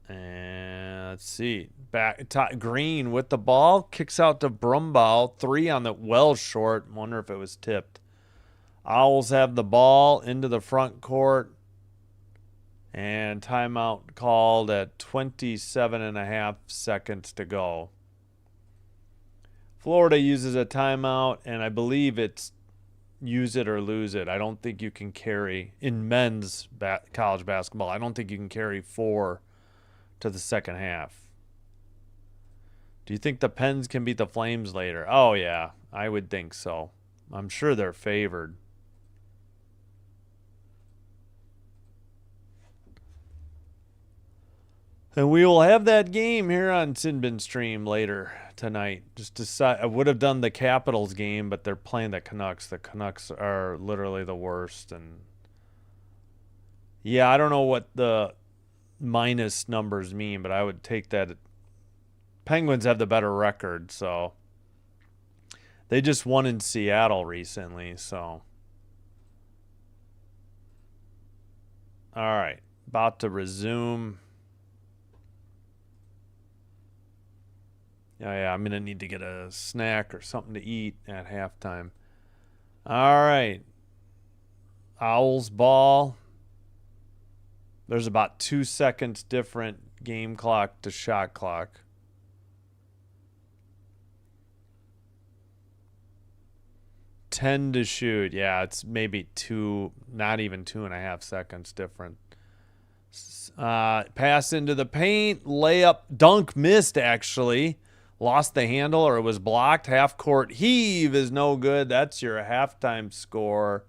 And let's see. Green with the ball. Kicks out to Brumbaugh. 3 on the well short. Wonder if it was tipped. Owls have the ball into the front court. And timeout called at 27.5 seconds to go. Florida uses a timeout, and I believe it's use it or lose it. I don't think you can carry, in men's college basketball, I don't think you can carry 4 to the second half. Do you think the Pens can beat the Flames later? Oh, yeah, I would think so. I'm sure they're favored. And we will have that game here on Sinbin Stream later tonight. Just decide. I would have done the Capitals game, but they're playing the Canucks. The Canucks are literally the worst. And yeah, I don't know what the minus numbers mean, but I would take that. Penguins have the better record, so they just won in Seattle recently. So, all right, about to resume. Yeah, I'm going to need to get a snack or something to eat at halftime. All right. Owls ball. There's about 2 seconds different game clock to shot clock. 10 to shoot. Yeah, it's maybe not even 2.5 seconds different. Pass into the paint, layup, dunk missed actually. Lost the handle or it was blocked. Half court heave is no good. That's your halftime score.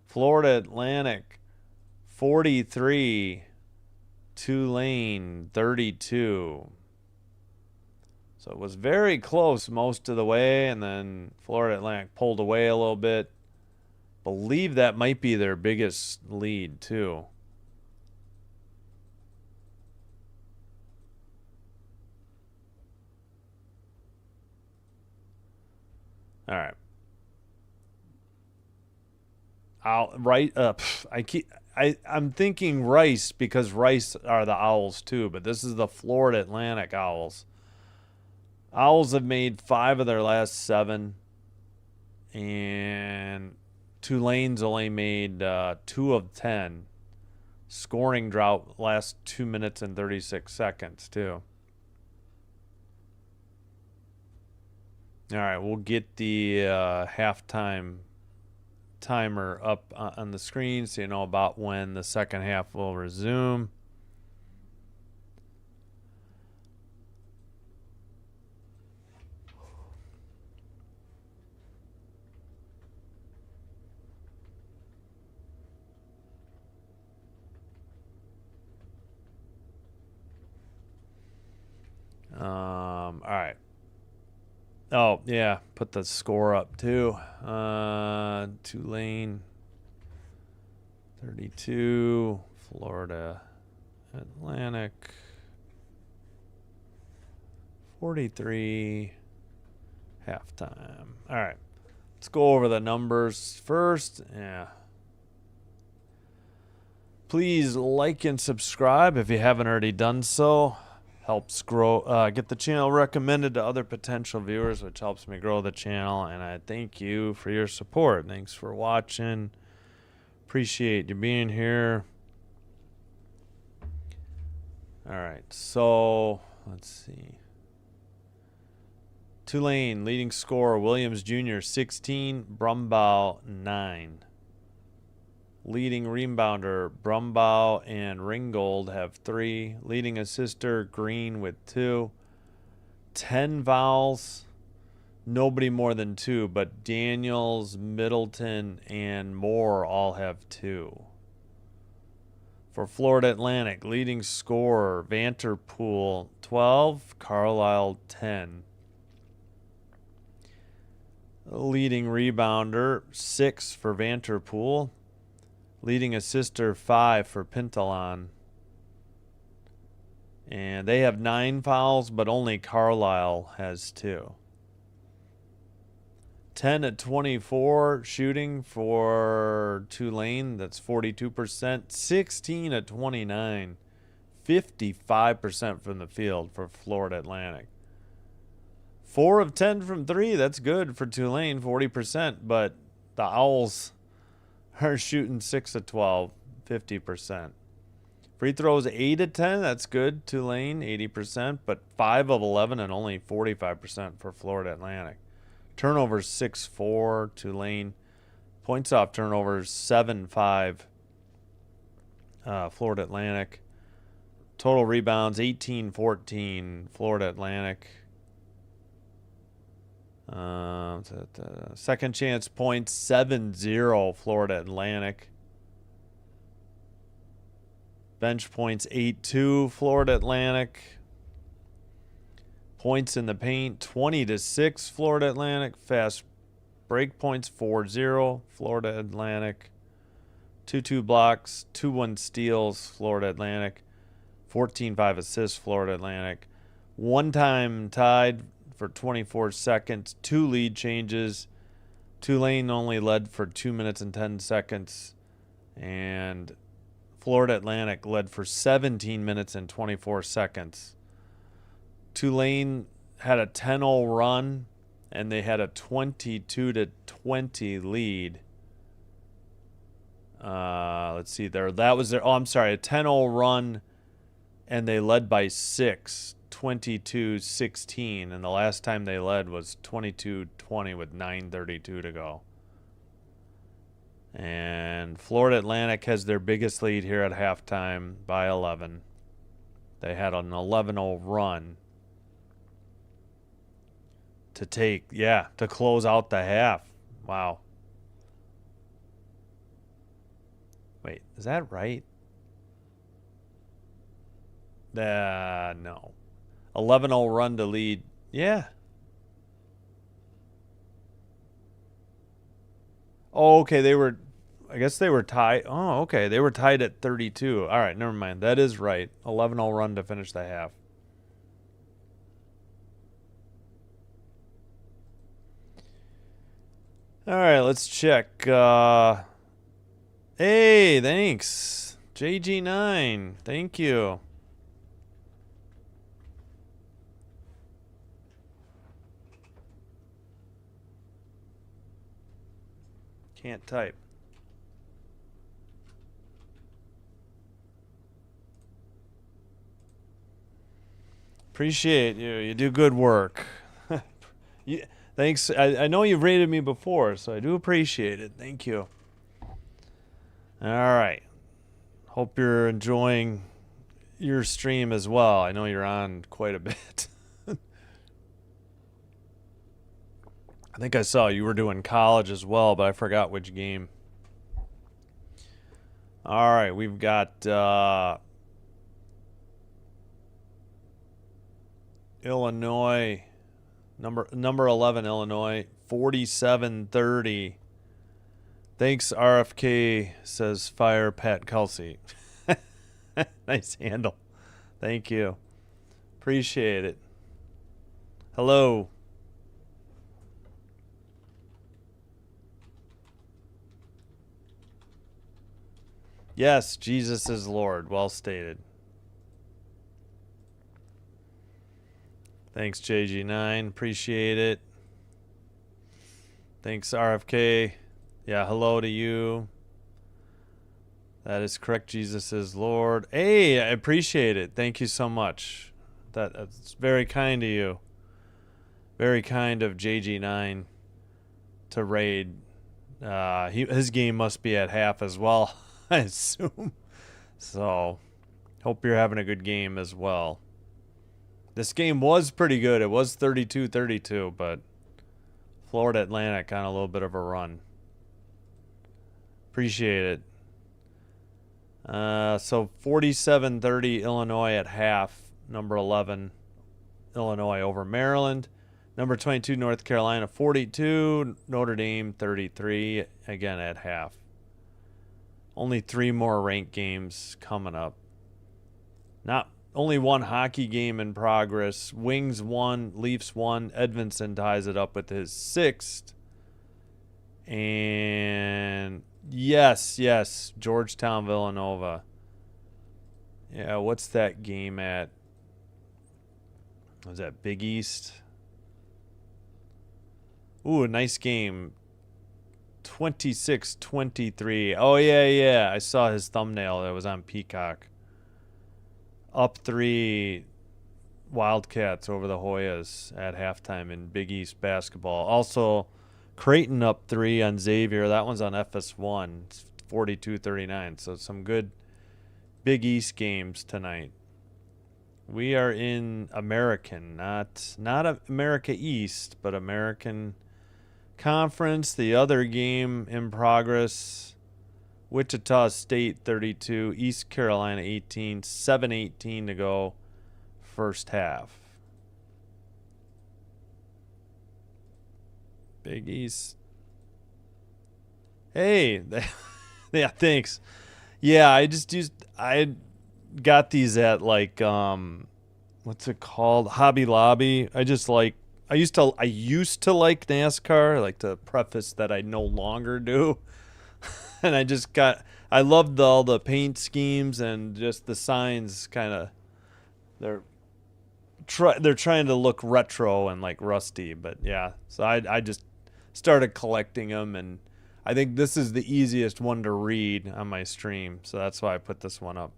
Florida Atlantic 43, Tulane 32. So it was very close most of the way, and then Florida Atlantic pulled away a little bit. Believe that might be their biggest lead too. All right. I'm thinking Rice because Rice are the Owls too, but this is the Florida Atlantic Owls. Owls have made 5 of their last 7, and Tulane's only made 2 of 10. Scoring drought last 2 minutes and 36 seconds too. All right, we'll get the halftime timer up on the screen so you know about when the second half will resume. All right. Oh, yeah. Put the score up, too. Tulane 32. Florida Atlantic 43. Halftime. All right. Let's go over the numbers first. Yeah. Please like and subscribe if you haven't already done so. Helps grow, get the channel recommended to other potential viewers, which helps me grow the channel. And I thank you for your support. Thanks for watching. Appreciate you being here. All right, so let's see. Tulane leading scorer Williams Jr. 16, Brumbaugh 9. Leading rebounder, Brumbaugh and Ringgold have 3. Leading assister, Green with 2. 10 fouls, nobody more than 2, but Daniels, Middleton, and Moore all have 2. For Florida Atlantic, leading scorer, Vanterpool 12, Carlisle 10. Leading rebounder, 6 for Vanterpool. Leading assister, 5 for Pintalon. And they have 9 fouls, but only Carlisle has 2. 10 at 24 shooting for Tulane. That's 42%. 16 at 29. 55% from the field for Florida Atlantic. 4 of 10 from 3. That's good for Tulane, 40%. But the Owls are shooting 6 of 12, 50%. Free throws 8 of 10. That's good. Tulane, 80%. But 5 of 11 and only 45% for Florida Atlantic. Turnovers 6-4, Tulane. Points off turnovers 7-5, Florida Atlantic. Total rebounds 18-14, Florida Atlantic. Second chance points 7-0, Florida Atlantic. Bench points 8-2, Florida Atlantic. Points in the paint 20-6, Florida Atlantic. Fast break points 4-0, Florida Atlantic. 2-2 blocks, 2-1 steals, Florida Atlantic. 14-5 assists, Florida Atlantic. One time tied for 24 seconds. 2 lead changes. Tulane only led for 2 minutes and 10 seconds. And Florida Atlantic led for 17 minutes and 24 seconds. Tulane had a 10-0 run, and they had a 22-20 lead. Let's see there. That was their. Oh, I'm sorry, a 10-0 run, and they led by 6, 22-16. And the last time they led was 22-20 with 9:32 to go. And Florida Atlantic has their biggest lead here at halftime by 11. They had an 11-0 run to close out the half. Wow. Wait, is that right? No. 11-0 run to lead. Yeah. Oh, okay. I guess they were tied. Oh, okay. They were tied at 32. All right, never mind. That is right. 11-0 run to finish the half. All right, let's check. Hey, thanks. JG9. Thank you. Can't type. Appreciate you. You do good work. Thanks. I know you've rated me before, so I do appreciate it. Thank you. All right. Hope you're enjoying your stream as well. I know you're on quite a bit. I think I saw you were doing college as well, but I forgot which game. All right, we've got Illinois, number 11 Illinois, 47-30. Thanks, RFK, says Fire Pat Kelsey. Nice handle. Thank you. Appreciate it. Hello. Yes, Jesus is Lord. Well stated. Thanks, JG9. Appreciate it. Thanks, RFK. Yeah, hello to you. That is correct. Jesus is Lord. Hey, I appreciate it. Thank you so much. That's very kind of you. Very kind of JG9 to raid. His game must be at half as well, I assume. So, hope you're having a good game as well. This game was pretty good. It was 32-32, but Florida Atlantic on a little bit of a run. Appreciate it. So 47-30 Illinois at half. Number 11 Illinois over Maryland. Number 22 North Carolina 42. Notre Dame 33. Again at half. Only 3 more ranked games coming up. Only one hockey game in progress. Wings 1, Leafs 1. Edmondson ties it up with his 6th. And yes, Georgetown, Villanova. Yeah, what's that game at? Was that Big East? Ooh, a nice game. 26-23. Oh, yeah. I saw his thumbnail. That was on Peacock. Up 3 Wildcats over the Hoyas at halftime in Big East basketball. Also, Creighton up 3 on Xavier. That one's on FS1. It's 42-39. So some good Big East games tonight. We are in American, not America East, but American Conference. The other game in progress, Wichita State 32, East Carolina 18, 7:18 to go, first half. Big East. Hey, yeah, thanks. Yeah, I got these at like what's it called? Hobby Lobby. I used to like NASCAR. I like to preface that I no longer do. And I loved all the paint schemes and just the signs kind of they're trying to look retro and like rusty, but yeah. So I just started collecting them, and I think this is the easiest one to read on my stream, so that's why I put this one up.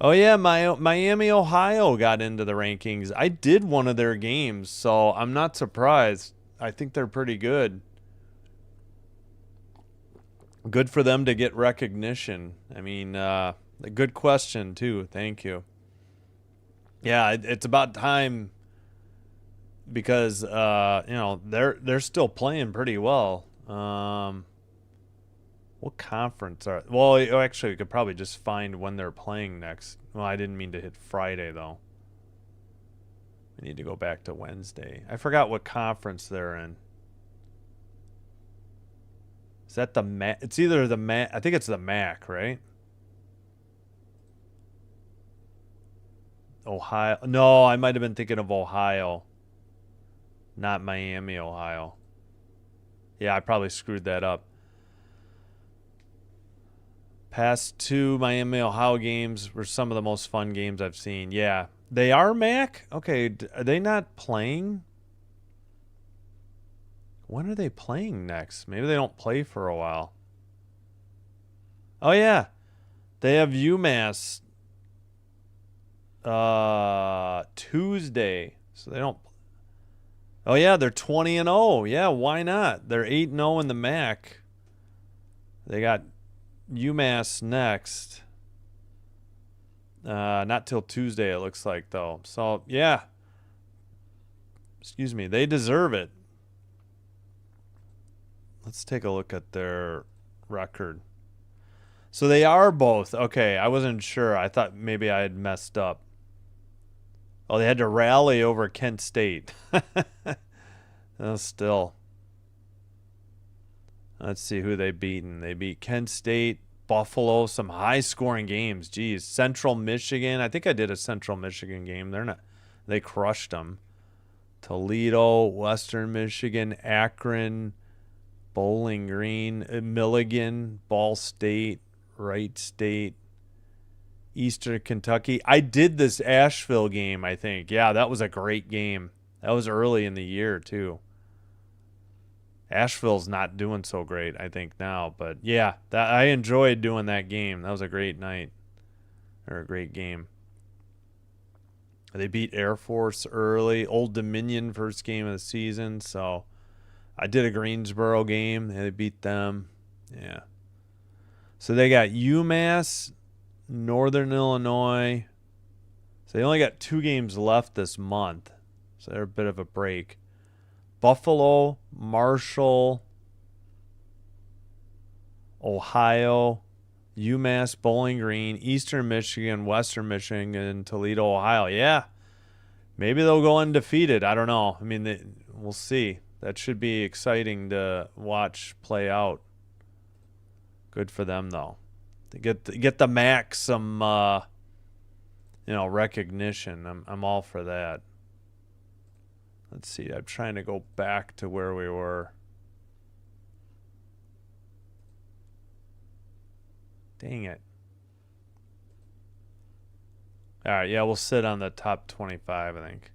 Oh yeah, Miami, Ohio got into the rankings. I did one of their games, so I'm not surprised. I think they're pretty good. Good for them to get recognition. I mean, a good question too. Thank you. Yeah, it's about time because they're still playing pretty well. What conference are? Well, actually, we could probably just find when they're playing next. Well, I didn't mean to hit Friday though. We need to go back to Wednesday. I forgot what conference they're in. Is that the MAC? It's either the MAC. I think it's the MAC, right? Ohio. No, I might have been thinking of Ohio, not Miami, Ohio. Yeah, I probably screwed that up. Past two Miami, Ohio games were some of the most fun games I've seen. Yeah, they are MAC. Okay, are they not playing? When are they playing next? Maybe they don't play for a while. Oh yeah, they have UMass Tuesday, so they don't. Oh yeah, they're 20-0. Yeah, why not? They're 8-0 in the MAC. They got UMass next. Not till Tuesday, it looks like, though. So, yeah. Excuse me. They deserve it. Let's take a look at their record. So they are both. Okay, I wasn't sure. I thought maybe I had messed up. Oh, they had to rally over Kent State. Still. Let's see who they beaten. They beat Kent State, Buffalo, some high-scoring games. Geez, Central Michigan. I think I did a Central Michigan game. They crushed them. Toledo, Western Michigan, Akron, Bowling Green, Milligan, Ball State, Wright State, Eastern Kentucky. I did this Asheville game, I think. Yeah, that was a great game. That was early in the year, too. Asheville's not doing so great, I think, now. But, yeah, I enjoyed doing that game. That was a great night, or a great game. They beat Air Force early. Old Dominion, first game of the season. So I did a Greensboro game. They beat them. Yeah. So they got UMass, Northern Illinois. So they only got 2 games left this month. So they're a bit of a break. Buffalo, Marshall, Ohio, UMass, Bowling Green, Eastern Michigan, Western Michigan, Toledo, Ohio. Yeah. Maybe they'll go undefeated. I don't know. I mean, we'll see. That should be exciting to watch play out. Good for them, though. To get the MAC some, recognition. I'm all for that. Let's see. I'm trying to go back to where we were. Dang it. All right, yeah, we'll sit on the top 25, I think.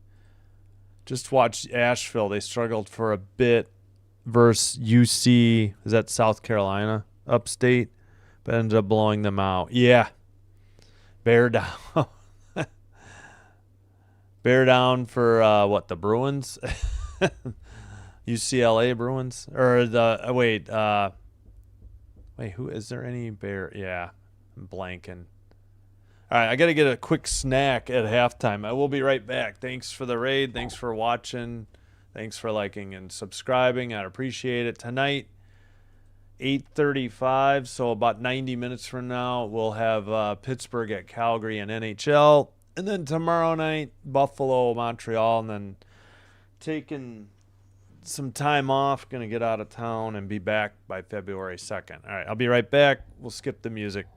Just watch Asheville. They struggled for a bit versus UC. Is that South Carolina? Upstate. But ended up blowing them out. Yeah. Bear down. Bear down for, the Bruins? UCLA Bruins? Or wait, who, is there any Bear? Yeah, I'm blanking. All right, I got to get a quick snack at halftime. I will be right back. Thanks for the raid. Thanks for watching. Thanks for liking and subscribing. I appreciate it. Tonight, 8:35, so about 90 minutes from now, we'll have Pittsburgh at Calgary and NHL. And then tomorrow night, Buffalo, Montreal, and then taking some time off. Going to get out of town and be back by February 2nd. All right, I'll be right back. We'll skip the music.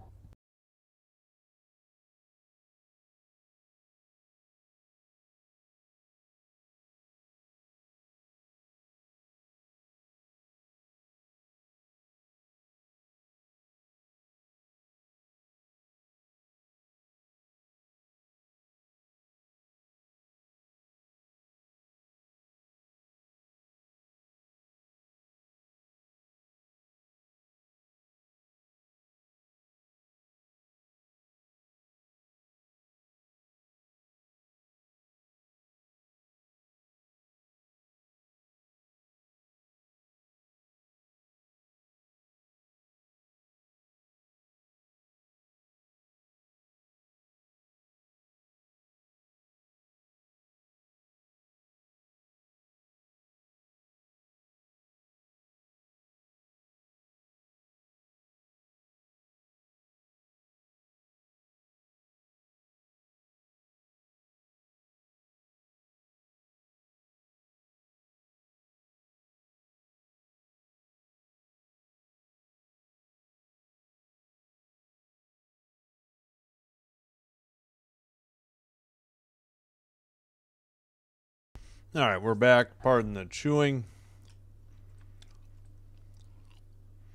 All right, we're back. Pardon the chewing.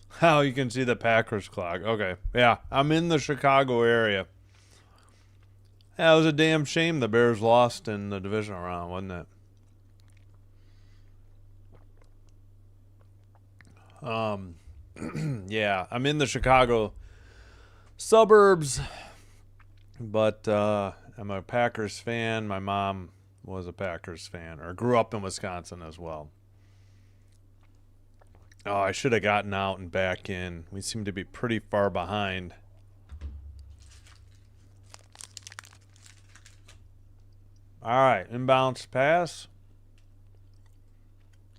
How you can see the Packers clock. Okay. Yeah, I'm in the Chicago area. Yeah, it was a damn shame the Bears lost in the divisional round, wasn't it? Yeah, I'm in the Chicago suburbs, but I'm a Packers fan. My mom was a Packers fan, or grew up in Wisconsin as well. Oh, I should have gotten out and back in. We seem to be pretty far behind. All right, inbounds pass.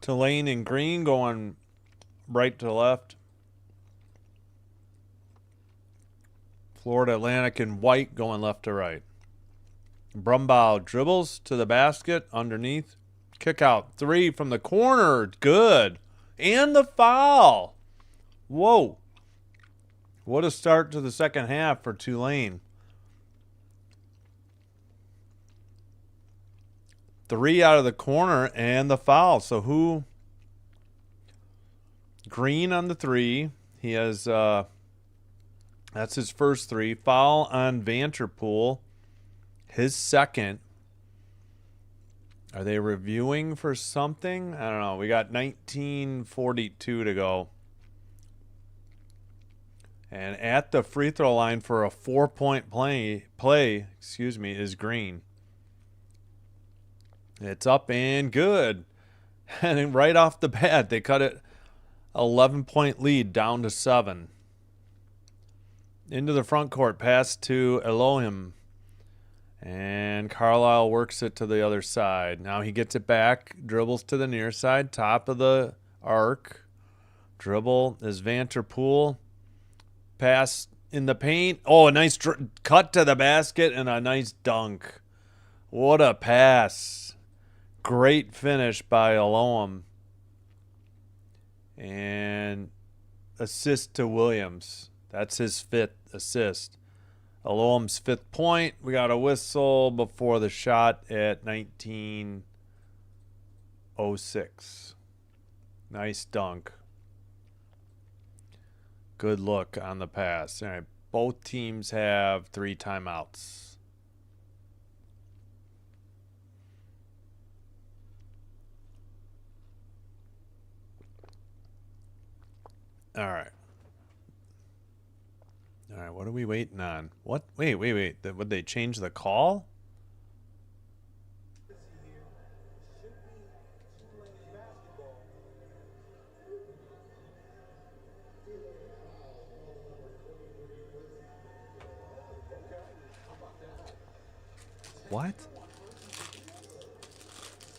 Tulane and Green going right to left. Florida Atlantic and White going left to right. Brumbaugh dribbles to the basket underneath. Kick out 3 from the corner. Good. And the foul. Whoa. What a start to the second half for Tulane. 3 out of the corner and the foul. So who? Green on the 3. He has, that's his first 3. Foul on Vanterpool. His second. Are they reviewing for something? I don't know. We got 19:42 to go. And at the free throw line for a 4-point play, is Green. It's up and good. And right off the bat, they cut it 11-point lead down to 7. Into the front court, pass to Elohim. And Carlisle works it to the other side. Now he gets it back, dribbles to the near side, top of the arc. Dribble is Vanterpool. Pass in the paint. Oh, a nice cut to the basket and a nice dunk. What a pass. Great finish by Elohim. And assist to Williams. That's his 5th assist. Elohim's 5th point. We got a whistle before the shot at 19:06. Nice dunk. Good look on the pass. All right, both teams have 3 timeouts. All right. All right, what are we waiting on? What? Wait. Would they change the call? What?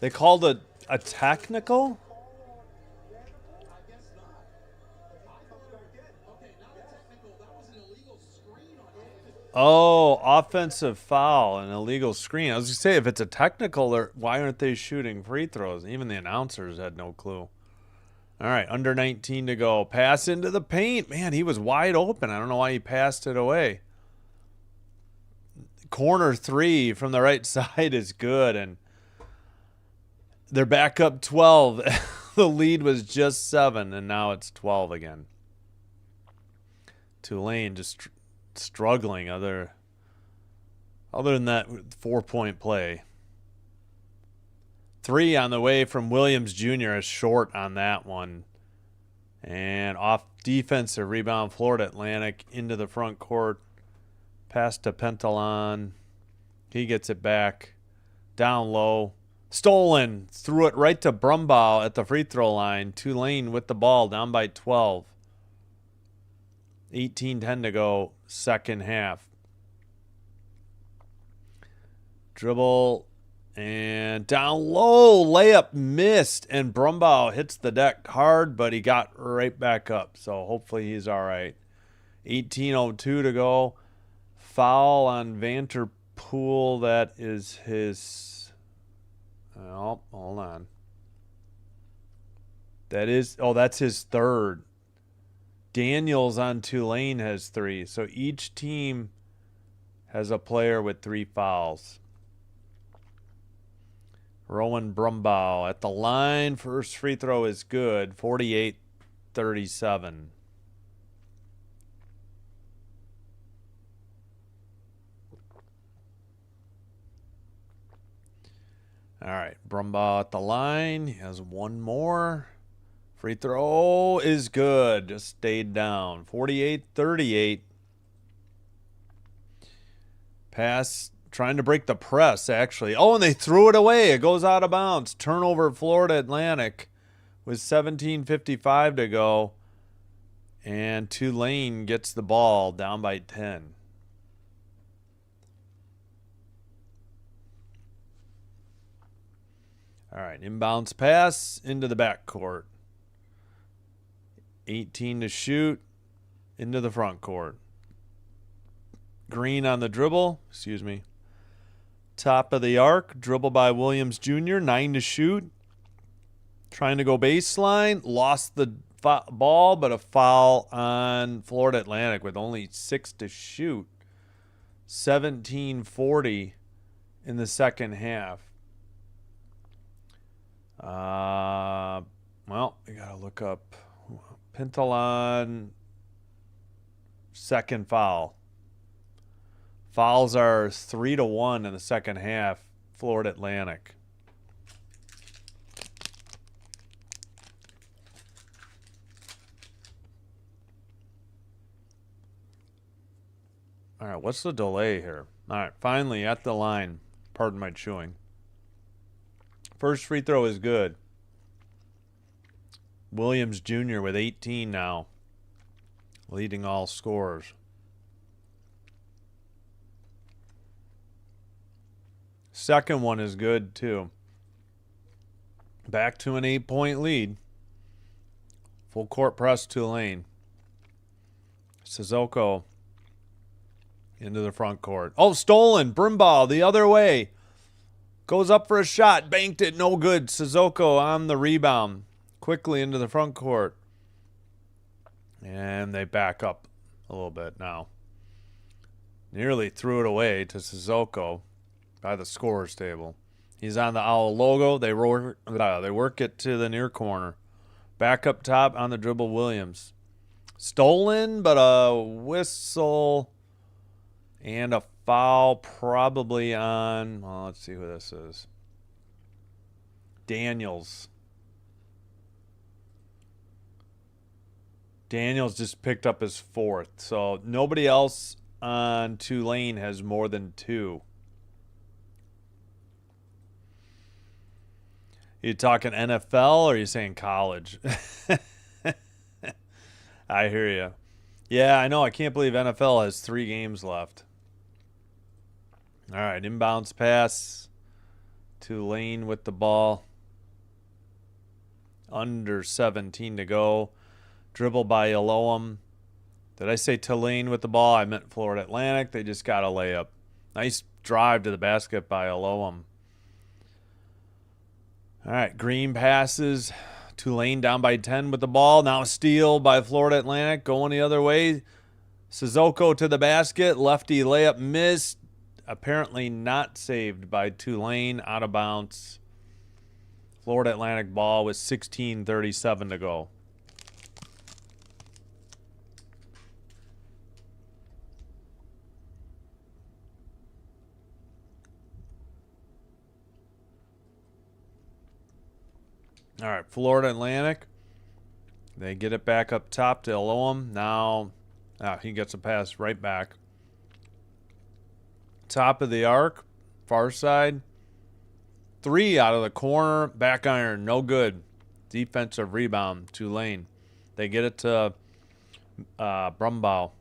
They called a technical? Oh, offensive foul, an illegal screen. I was going to say, if it's a technical, why aren't they shooting free throws? Even the announcers had no clue. All right, under 19 to go. Pass into the paint. Man, he was wide open. I don't know why he passed it away. Corner 3 from the right side is good, and they're back up 12. The lead was just 7, and now it's 12 again. Tulane just struggling other than that 4-point play. 3 on the way from Williams Jr. is short on that one. And off defensive rebound, Florida Atlantic into the front court. Pass to Pentalon. He gets it back. Down low. Stolen. Threw it right to Brumbaugh at the free throw line. Tulane with the ball, down by 12. 18-10 to go, second half. Dribble and down low, layup missed, and Brumbaugh hits the deck hard, but he got right back up, so hopefully he's all right. 18:02 to go. Foul on Vanterpool. That is his. Oh, hold on. That's his 3rd. Daniels on Tulane has 3. So each team has a player with 3 fouls. Rowan Brumbaugh at the line. First free throw is good. 48-37. All right, Brumbaugh at the line. He has one more. Free throw is good. Just stayed down. 48-38. Pass trying to break the press, actually. Oh, and they threw it away. It goes out of bounds. Turnover, Florida Atlantic with 17:55 to go. And Tulane gets the ball down by 10. All right, inbounds pass into the backcourt. 18 to shoot into the front court. Green on the dribble. Excuse me. Top of the arc. Dribble by Williams Jr. 9 to shoot. Trying to go baseline. Lost the ball, but a foul on Florida Atlantic with only 6 to shoot. 17:40 in the second half. Well, we got to look up Pentalon. Second foul. Fouls are 3-1 in the second half. Florida Atlantic. All right, what's the delay here? All right, finally at the line. Pardon my chewing. First free throw is good. Williams Jr. with 18 now, leading all scorers. Second one is good, too. Back to an 8-point lead. Full court press, Tulane. Sissoko into the front court. Oh, stolen. Brumbaugh the other way. Goes up for a shot. Banked it. No good. Sissoko on the rebound. Quickly into the front court. And they back up a little bit now. Nearly threw it away to Sissoko by the scorer's table. He's on the Owl logo. They work it to the near corner. Back up top on the dribble, Williams. Stolen, but a whistle and a foul probably on, well, let's see who this is. Daniels. Daniels just picked up his fourth. So nobody else on Tulane has more than 2. You talking NFL or are you saying college? I hear you. Yeah, I know. I can't believe NFL has 3 games left. All right, inbounds pass. Tulane with the ball. Under 17 to go. Dribble by Elohim. Did I say Tulane with the ball? I meant Florida Atlantic. They just got a layup. Nice drive to the basket by Elohim. All right, Green passes. Tulane down by 10 with the ball. Now a steal by Florida Atlantic going the other way. Sissoko to the basket. Lefty layup missed. Apparently not saved by Tulane. Out of bounds. Florida Atlantic ball with 16:37 to go. All right, Florida Atlantic. They get it back up top to Elohim. Now he gets a pass right back. Top of the arc, far side. 3 out of the corner, back iron, no good. Defensive rebound, Tulane. They get it to Brumbaugh.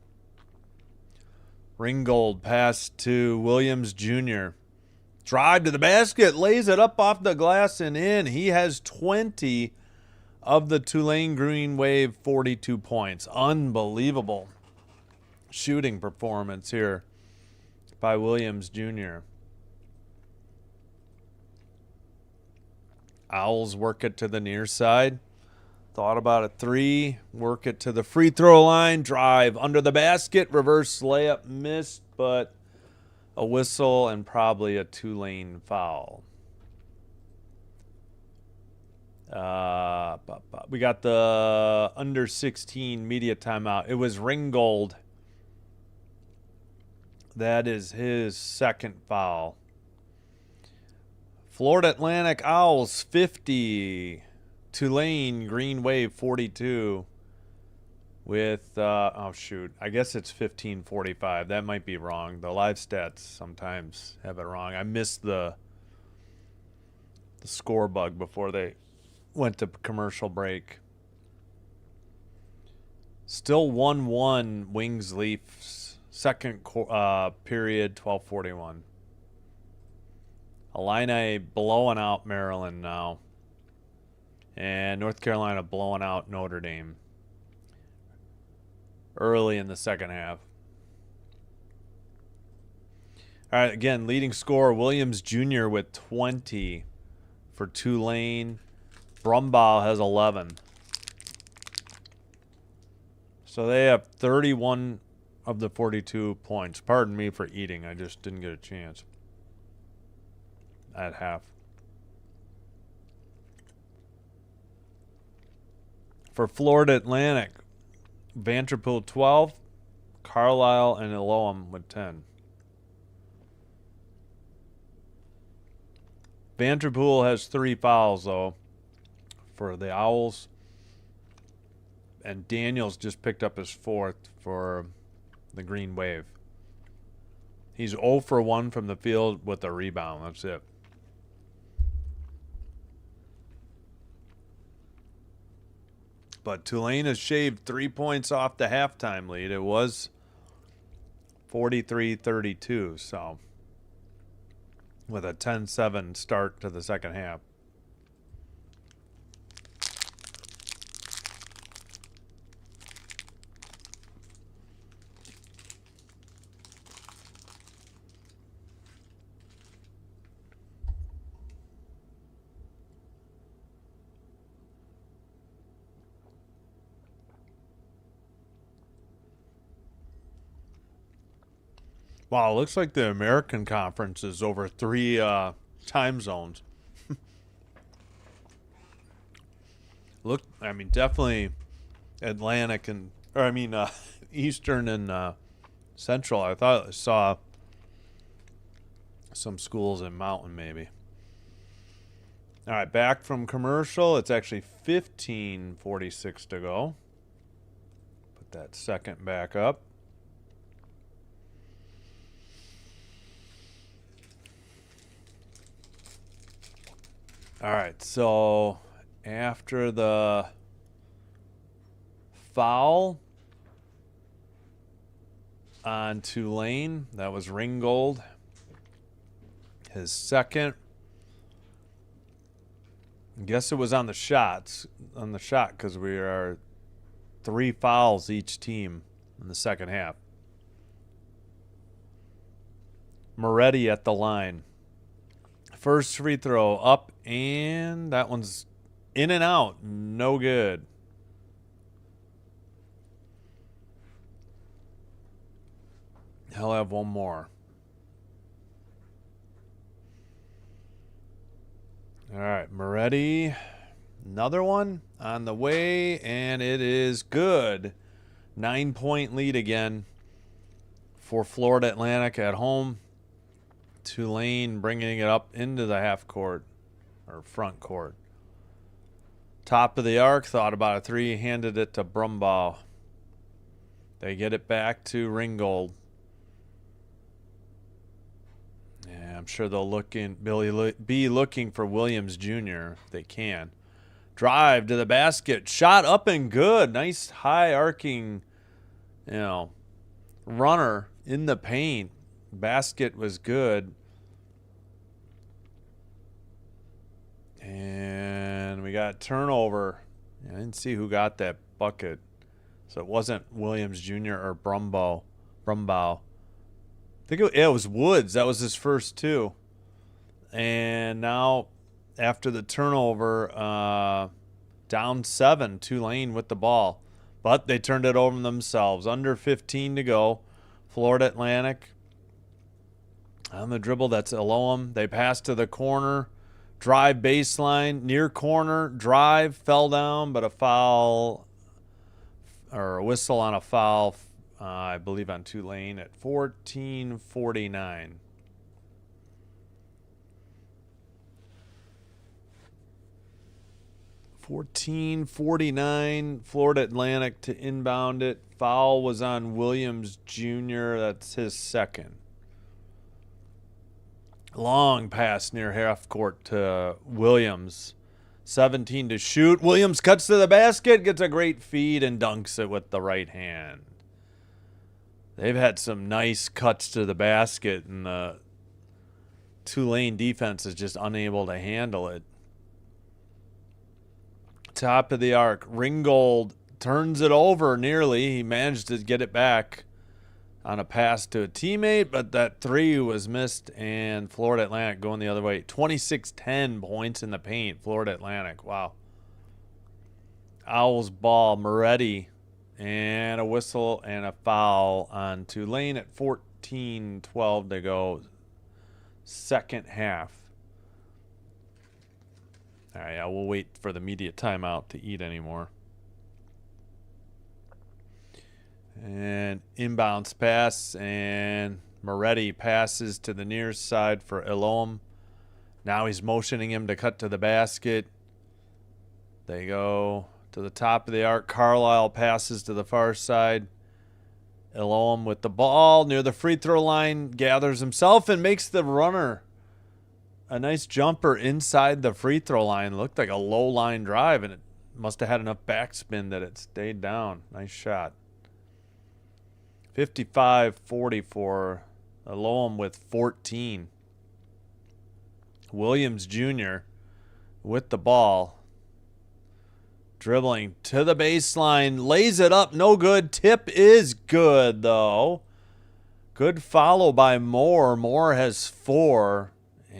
Ringgold pass to Williams Jr. Drive to the basket, lays it up off the glass and in. He has 20 of the Tulane Green Wave 42 points. Unbelievable shooting performance here by Williams Jr. Owls work it to the near side. Thought about a 3. Work it to the free throw line. Drive under the basket. Reverse layup missed, but a whistle and probably a Tulane foul. We got the under 16 media timeout. It was Ringgold. That is his second foul. Florida Atlantic Owls 50. Tulane Green Wave 42. With, oh shoot, I guess it's 15:45. That might be wrong. The live stats sometimes have it wrong. I missed the score bug before they went to commercial break. Still 1-1 Wings Leafs. Second period, 12:41. Illini blowing out Maryland now. And North Carolina blowing out Notre Dame early in the second half. All right, again, leading scorer Williams Jr. with 20 for Tulane. Brumbaugh has 11. So they have 31 of the 42 points. Pardon me for eating. I just didn't get a chance at half. For Florida Atlantic, Vanderpool 12, Carlisle and Elohim with 10. Vanderpool has 3 fouls, though, for the Owls. And Daniels just picked up his 4th for the Green Wave. He's 0 for 1 from the field with a rebound. That's it. But Tulane has shaved 3 points off the halftime lead. It was 43-32, so with a 10-7 start to the second half. Wow, it looks like the American Conference is over 3 time zones. Look, I mean, definitely Atlantic and, or I mean, Eastern and Central. I thought I saw some schools in Mountain, maybe. All right, back from commercial. It's actually 15:46 to go. Put that second back up. All right, so after the foul on Tulane, that was Ringgold. His second. I guess it was on the shot because we are 3 fouls each team in the second half. Moretti at the line. First free throw up, and that one's in and out. No good. He'll have one more. All right, Moretti. Another one on the way, and it is good. 9-point lead again for Florida Atlantic at home. Tulane bringing it up into the half court or front court. Top of the arc, thought about a 3, handed it to Brumbaugh. They get it back to Ringgold. Yeah, I'm sure they'll be looking for Williams Jr. if they can. Drive to the basket, shot up and good. Nice high arcing, runner in the paint. Basket was good. And we got turnover. I didn't see who got that bucket. So it wasn't Williams Jr. or Brumbaugh. I think it was Woods. That was his first 2. And now after the turnover, down 7, Tulane with the ball. But they turned it over themselves. Under 15 to go. Florida Atlantic on the dribble. That's Elohim. They pass to the corner. Drive baseline, near corner, drive, fell down, but a foul or a whistle on a foul, I believe on Tulane at 14:49. Florida Atlantic to inbound it. Foul was on Williams Jr. That's his second. Long pass near half court to Williams. 17 to shoot. Williams cuts to the basket, gets a great feed, and dunks it with the right hand. They've had some nice cuts to the basket, and the Tulane defense is just unable to handle it. Top of the arc. Ringgold turns it over nearly. He managed to get it back on a pass to a teammate, but that three was missed, and Florida Atlantic going the other way. 26-10 points in the paint, Florida Atlantic. Wow. Owls ball, Moretti, and a whistle and a foul on Tulane at 14:12 to go. Second half. All right, I will wait for the media timeout to eat anymore. And inbounds pass, and Moretti passes to the near side for Elohim. Now he's motioning him to cut to the basket. They go to the top of the arc. Carlisle passes to the far side. Elohim with the ball near the free throw line, gathers himself and makes the runner. A nice jumper inside the free throw line. Looked like a low line drive, and it must have had enough backspin that it stayed down. Nice shot. 55-44. Elohim with 14. Williams Jr. with the ball. Dribbling to the baseline. Lays it up. No good. Tip is good, though. Good follow by Moore. Moore has 4.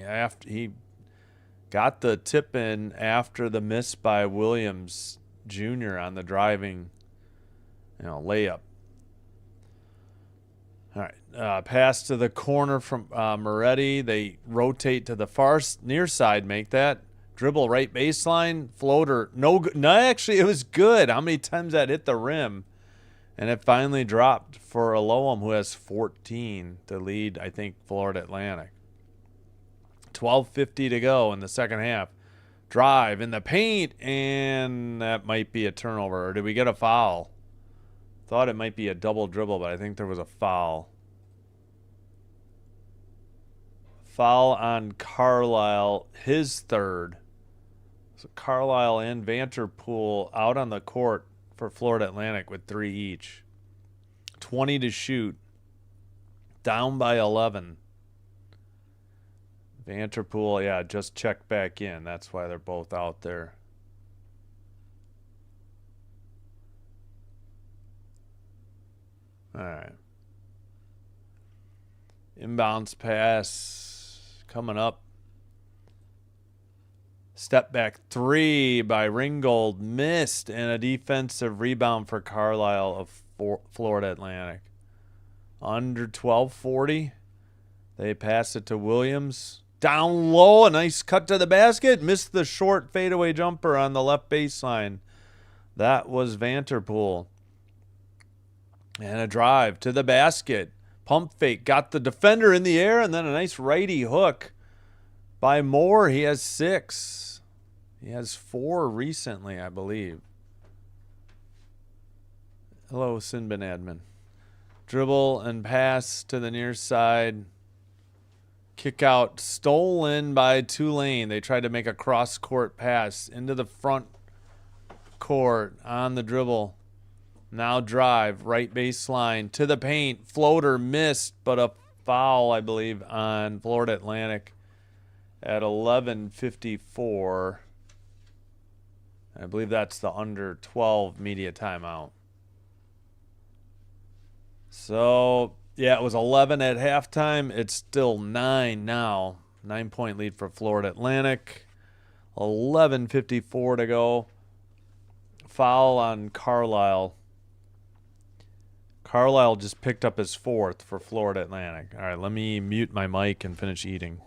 After he got the tip in after the miss by Williams Jr. on the driving, layup. All right, pass to the corner from Moretti. They rotate to the far near side, make that dribble right baseline floater. No, actually it was good. How many times that hit the rim, and it finally dropped for Elohim, who has 14 to lead. I think Florida Atlantic. 12:50 to go in the second half. Drive in the paint, and that might be a turnover. Or did we get a foul? Thought it might be a double dribble, but I think there was a foul. Foul on Carlisle, his third. So Carlisle and Vanterpool out on the court for Florida Atlantic with 3 each. 20 to shoot. Down by 11. Vanterpool, just checked back in. That's why they're both out there. All right. Inbounds pass coming up. Step back 3 by Ringgold. Missed, and a defensive rebound for Carlisle of Florida Atlantic. Under 12:40. They pass it to Williams. Down low, a nice cut to the basket. Missed the short fadeaway jumper on the left baseline. That was Vanterpool. And a drive to the basket. Pump fake. Got the defender in the air, and then a nice righty hook by Moore. He has 6. He has 4 recently, I believe. Hello, Sinbin admin. Dribble and pass to the near side. Kick out stolen by Tulane. They tried to make a cross-court pass into the front court on the dribble. Now drive, right baseline to the paint. Floater missed, but a foul, I believe, on Florida Atlantic at 11:54. I believe that's the under 12 media timeout. So, it was 11 at halftime. It's still 9 now. 9-point lead for Florida Atlantic. 11:54 to go. Foul on Carlisle. Carlisle just picked up his 4th for Florida Atlantic. All right, let me mute my mic and finish eating.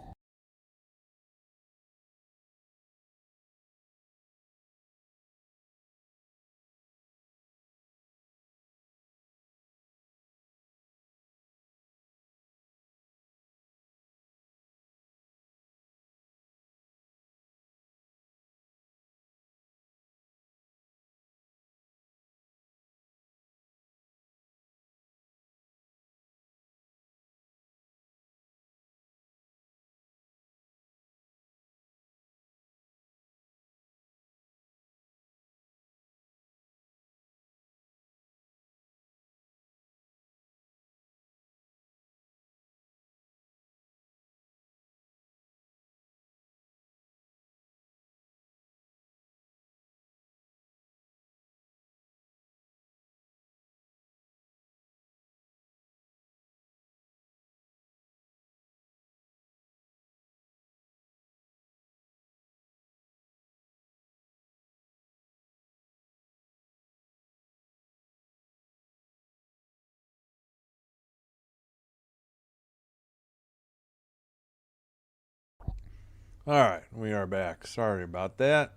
All right, we are back. Sorry about that.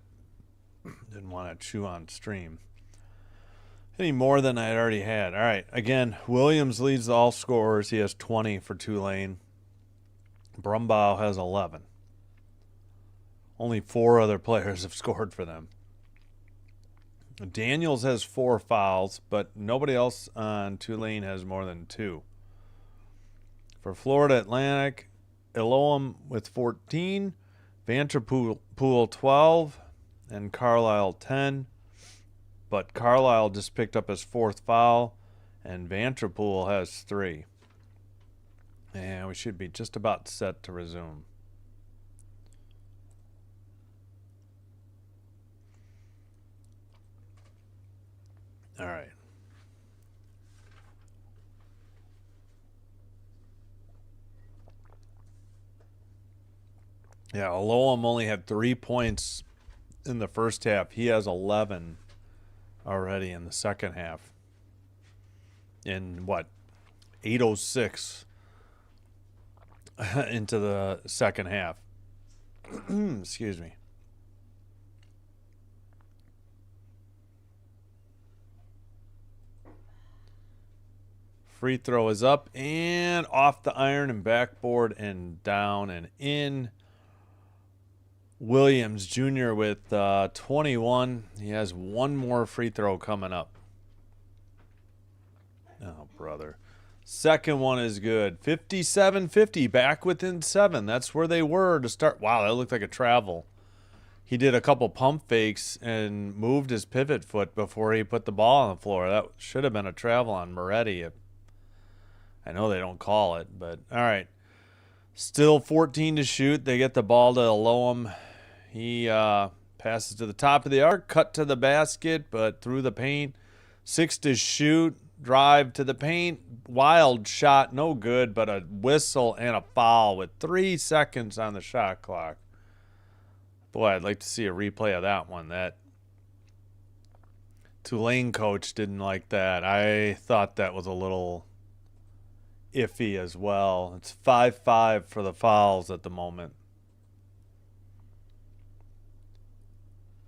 Didn't want to chew on stream any more than I had already had. All right, again, Williams leads all scorers. He has 20 for Tulane. Brumbaugh has 11. Only 4 other players have scored for them. Daniels has 4 fouls, but nobody else on Tulane has more than 2. For Florida Atlantic, Elohim with 14, Vanderpool 12, and Carlisle 10. But Carlisle just picked up his 4th foul, and Vanderpool has 3. And we should be just about set to resume. All right. Yeah, Elohim only had 3 points in the first half. He has 11 already in the second half. In what? 8:06 into the second half. Excuse me. Free throw is up and off the iron and backboard and down and in. Williams Jr. with 21. He has one more free throw coming up. Oh, brother. Second one is good. 57-50, back within 7. That's where they were to start. Wow, that looked like a travel. He did a couple pump fakes and moved his pivot foot before he put the ball on the floor. That should have been a travel on Moretti. I know they don't call it, but all right. Still 14 to shoot. They get the ball to Elohim. He passes to the top of the arc, cut to the basket, but through the paint. 6 to shoot, drive to the paint. Wild shot, no good, but a whistle and a foul with 3 seconds on the shot clock. Boy, I'd like to see a replay of that one. That Tulane coach didn't like that. I thought that was a little iffy as well. It's 5-5 for the fouls at the moment.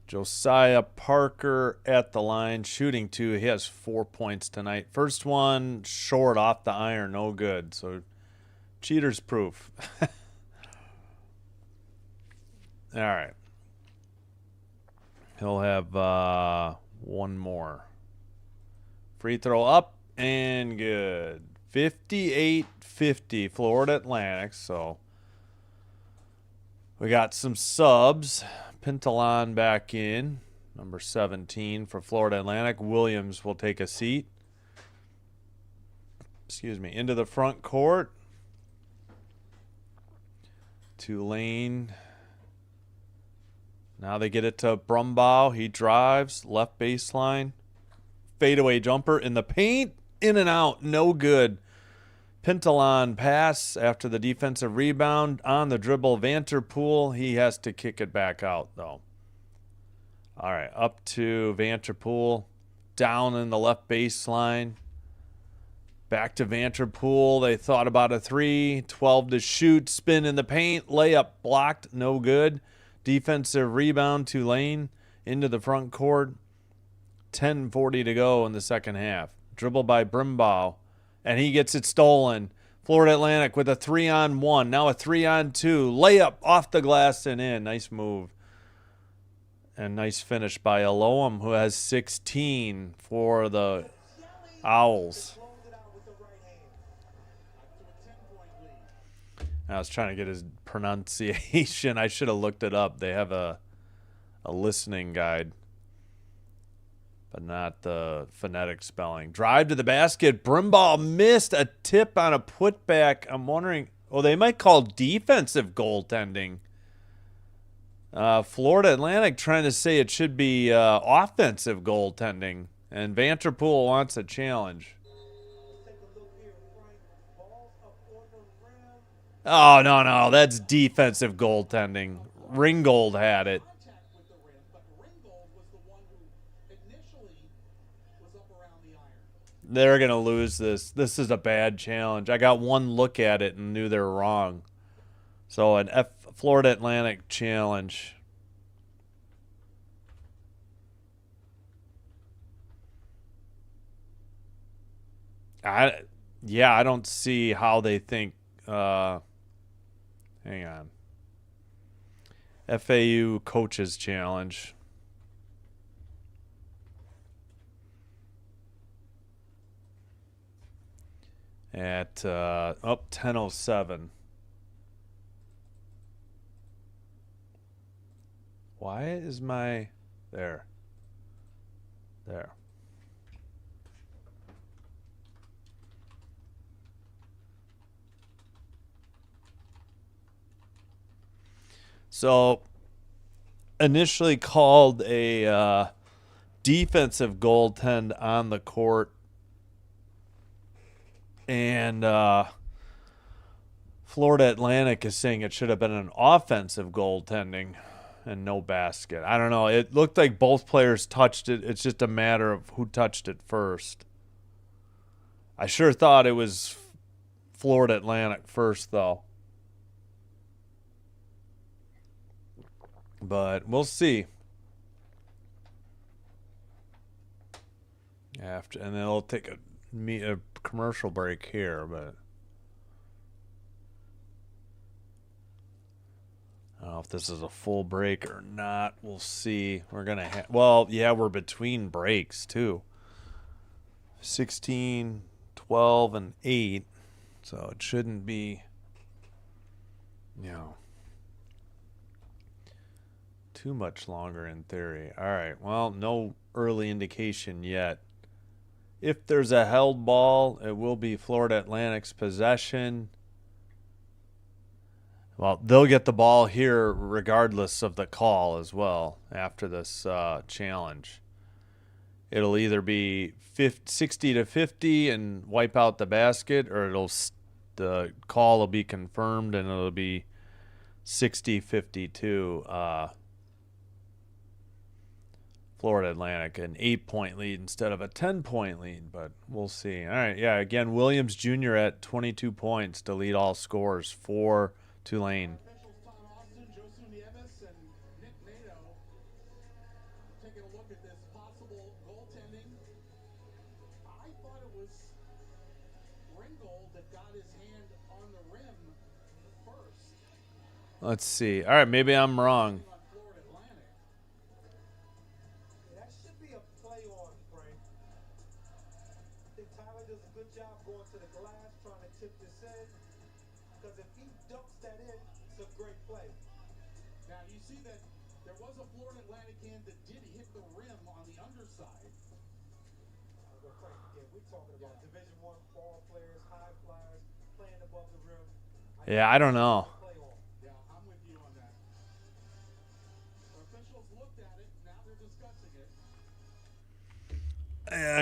Josiah Parker at the line, shooting 2. He has 4 points tonight. First one short off the iron, no good. So cheater's proof. All right. He'll have one more. Free throw up and good. 58-50, Florida Atlantic. So we got some subs. Pintalon back in, number 17 for Florida Atlantic. Williams will take a seat. Excuse me. Into the front court. Tulane. Now they get it to Brumbaugh. He drives, left baseline. Fadeaway jumper in the paint. In and out, no good. Pintalon pass after the defensive rebound. On the dribble, Vanderpool. He has to kick it back out, though. All right, up to Vanderpool. Down in the left baseline. Back to Vanderpool. They thought about a 3. 12 to shoot. Spin in the paint. Layup blocked. No good. Defensive rebound, Tulane. Into the front court. 10:40 to go in the second half. Dribble by Brumbaugh. And he gets it stolen. Florida Atlantic with a 3-on-1. Now a 3-on-2. Layup off the glass and in. Nice move. And nice finish by Elohim, who has 16 for the Owls. I was trying to get his pronunciation. I should have looked it up. They have a listening guide, but not the phonetic spelling. Drive to the basket. Brumbaugh missed a tip on a putback. I'm wondering, they might call defensive goaltending. Florida Atlantic trying to say it should be offensive goaltending, and Vanderpool wants a challenge. Oh, no, that's defensive goaltending. Ringgold had it. They're going to lose this. This is a bad challenge. I got one look at it and knew they were wrong. So an Florida Atlantic challenge. I don't see how they think. Hang on. FAU coaches challenge. At 10:07. Why is my there? So initially called a defensive goaltend on the court, and Florida Atlantic is saying it should have been an offensive goaltending and no basket. I don't know. It looked like both players touched it. It's just a matter of who touched it first. I sure thought it was Florida Atlantic first, though. But we'll see. And then they'll take a commercial break here, but I don't know if this is a full break or not. We'll see. We're going to we're between breaks, too. 16, 12, and 8. So it shouldn't be, too much longer in theory. All right. Well, no early indication yet. If there's a held ball, it will be Florida Atlantic's possession. Well, they'll get the ball here regardless of the call as well after this challenge. It'll either be 60-50 and wipe out the basket, or the call will be confirmed and it'll be 60-52. Florida Atlantic, an 8-point lead instead of a 10-point lead, but we'll see. All right, again, Williams Jr. at 22 points to lead all scores for Tulane. Let's see. All right, maybe I'm wrong. Yeah, I don't know. Yeah, I'm with you on that. Officials looked at it, now they're discussing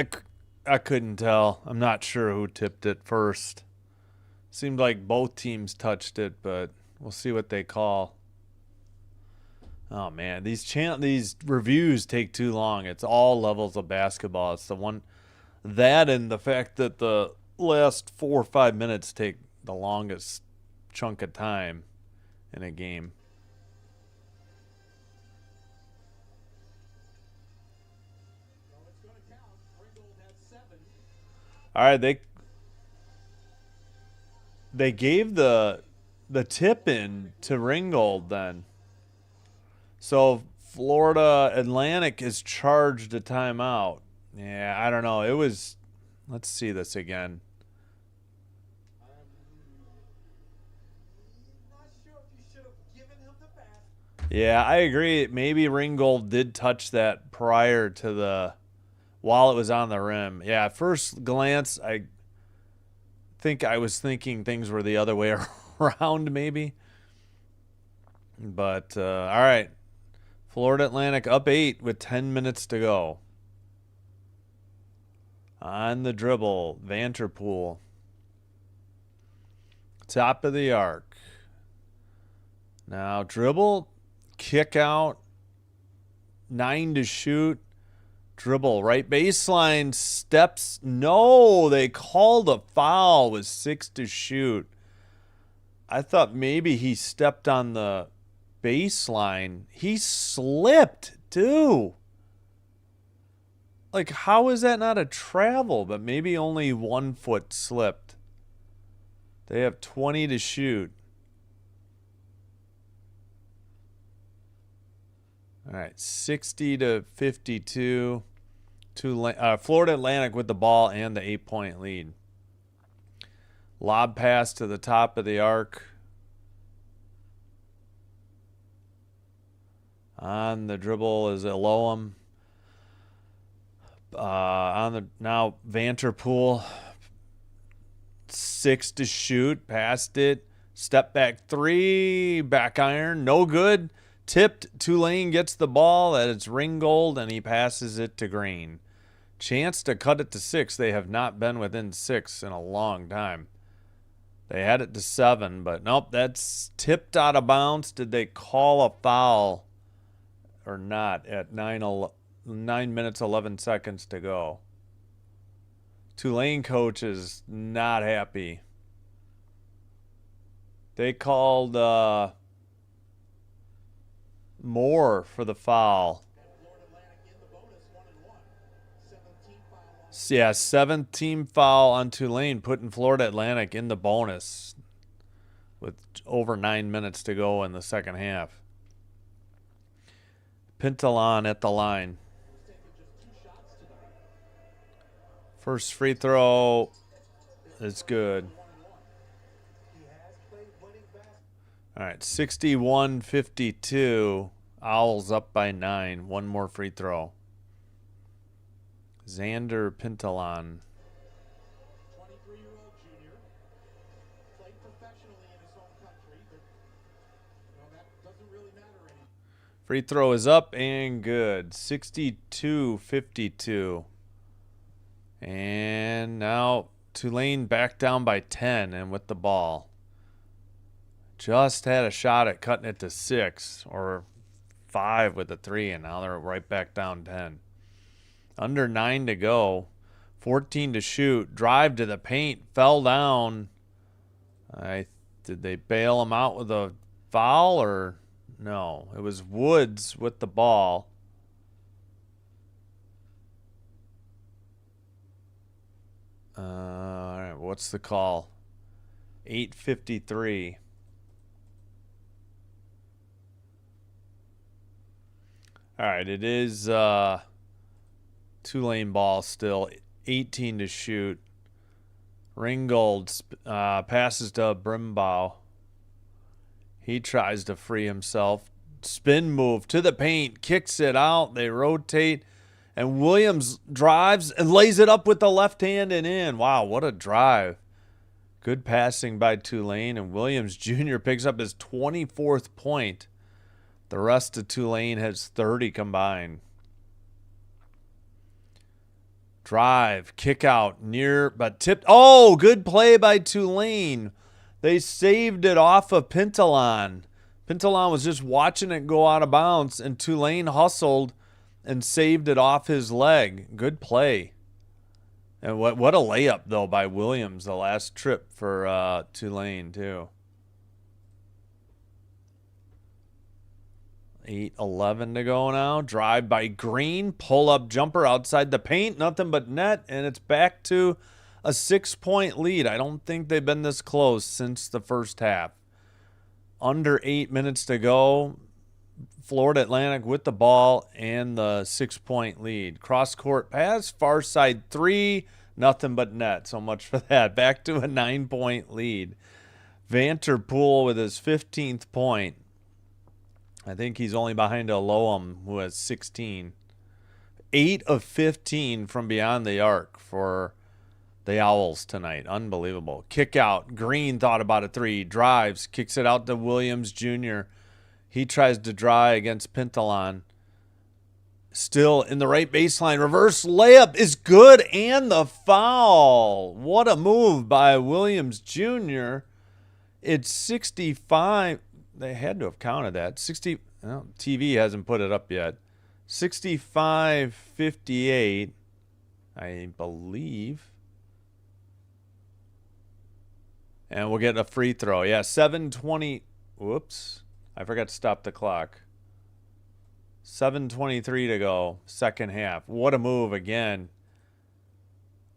it. I couldn't tell. I'm not sure who tipped it first. Seemed like both teams touched it, but we'll see what they call. Oh man, these reviews take too long. It's all levels of basketball. It's the one that and the fact that the last 4 or 5 minutes take the longest chunk of time in a game. Well, it's going to count. Ringgold had 7. All right, they gave the tip in to Ringgold then. So Florida Atlantic is charged a timeout. Yeah, I don't know. Let's see this again. Yeah, I agree. Maybe Ringgold did touch that prior to while it was on the rim. Yeah, at first glance, I think I was thinking things were the other way around maybe. But, all right. Florida Atlantic up 8 with 10 minutes to go. On the dribble, Vanterpool. Top of the arc. Now dribble, kick out, 9 to shoot. Dribble, right baseline, steps. No, they called a foul with 6 to shoot. I thought maybe he stepped on the baseline. He slipped too. Like, how is that not a travel? But maybe only 1 foot slipped. They have 20 to shoot. All right, 60 to 52. Florida Atlantic with the ball and the 8-point lead. Lob pass to the top of the arc. On the dribble is Elohim. Now Vanterpool. 6 to shoot. Passed it. Step back 3. Back iron. No good. Tipped. Tulane gets the ball. It's Ringgold, and he passes it to Green. Chance to cut it to 6. They have not been within 6 in a long time. They had it to 7, but nope, that's tipped out of bounds. Did they call a foul or not at 9 minutes, 11 seconds to go? Tulane coach is not happy. They called Moore for the foul. Yeah, 7th team foul on Tulane, putting Florida Atlantic in the bonus with over 9 minutes to go in the second half. Pintalon at the line. First free throw is good. All right, 61-52. Owls up by 9. One more free throw. Xander Pintalon. 23-year-old junior. Played professionally in his home country, but that doesn't really matter anymore. Free throw is up and good. 62-52. And now Tulane back down by 10 and with the ball. Just had a shot at cutting it to 6 or 5 with a 3, and now they're right back down 10. Under 9 to go. 14 to shoot. Drive to the paint. Fell down. Did they bail him out with a foul or no? It was Woods with the ball. All right, what's the call? 8:53. All right, it is Tulane ball still. 18 to shoot. Ringgold passes to Brimbaugh. He tries to free himself. Spin move to the paint. Kicks it out. They rotate. And Williams drives and lays it up with the left hand and in. Wow, what a drive. Good passing by Tulane. And Williams Jr. picks up his 24th point. The rest of Tulane has 30 combined. Drive, kick out, near, but tipped. Oh, good play by Tulane. They saved it off of Pintalon. Pintalon was just watching it go out of bounds, and Tulane hustled and saved it off his leg. Good play. And what a layup, though, by Williams, the last trip for Tulane, too. 8:11 to go now. Drive by Green. Pull-up jumper outside the paint. Nothing but net, and it's back to a 6-point lead. I don't think they've been this close since the first half. Under 8 minutes to go. Florida Atlantic with the ball and the 6-point lead. Cross-court pass. Far side 3. Nothing but net. So much for that. Back to a 9-point lead. Vanterpool with his 15th point. I think he's only behind Elohim, who has 16. 8 of 15 from beyond the arc for the Owls tonight. Unbelievable. Kick out. Green thought about a 3. Drives. Kicks it out to Williams Jr. He tries to dry against Pintalon. Still in the right baseline. Reverse layup is good, and the foul. What a move by Williams Jr. It's 65. They had to have counted that. TV hasn't put it up yet. 65-58, I believe. And we'll get a free throw. Yeah, 7:20. Whoops. I forgot to stop the clock. 7:23 to go, second half. What a move again.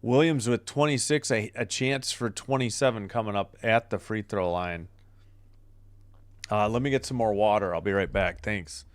Williams with 26, a chance for 27 coming up at the free throw line. Let me get some more water. I'll be right back. Thanks.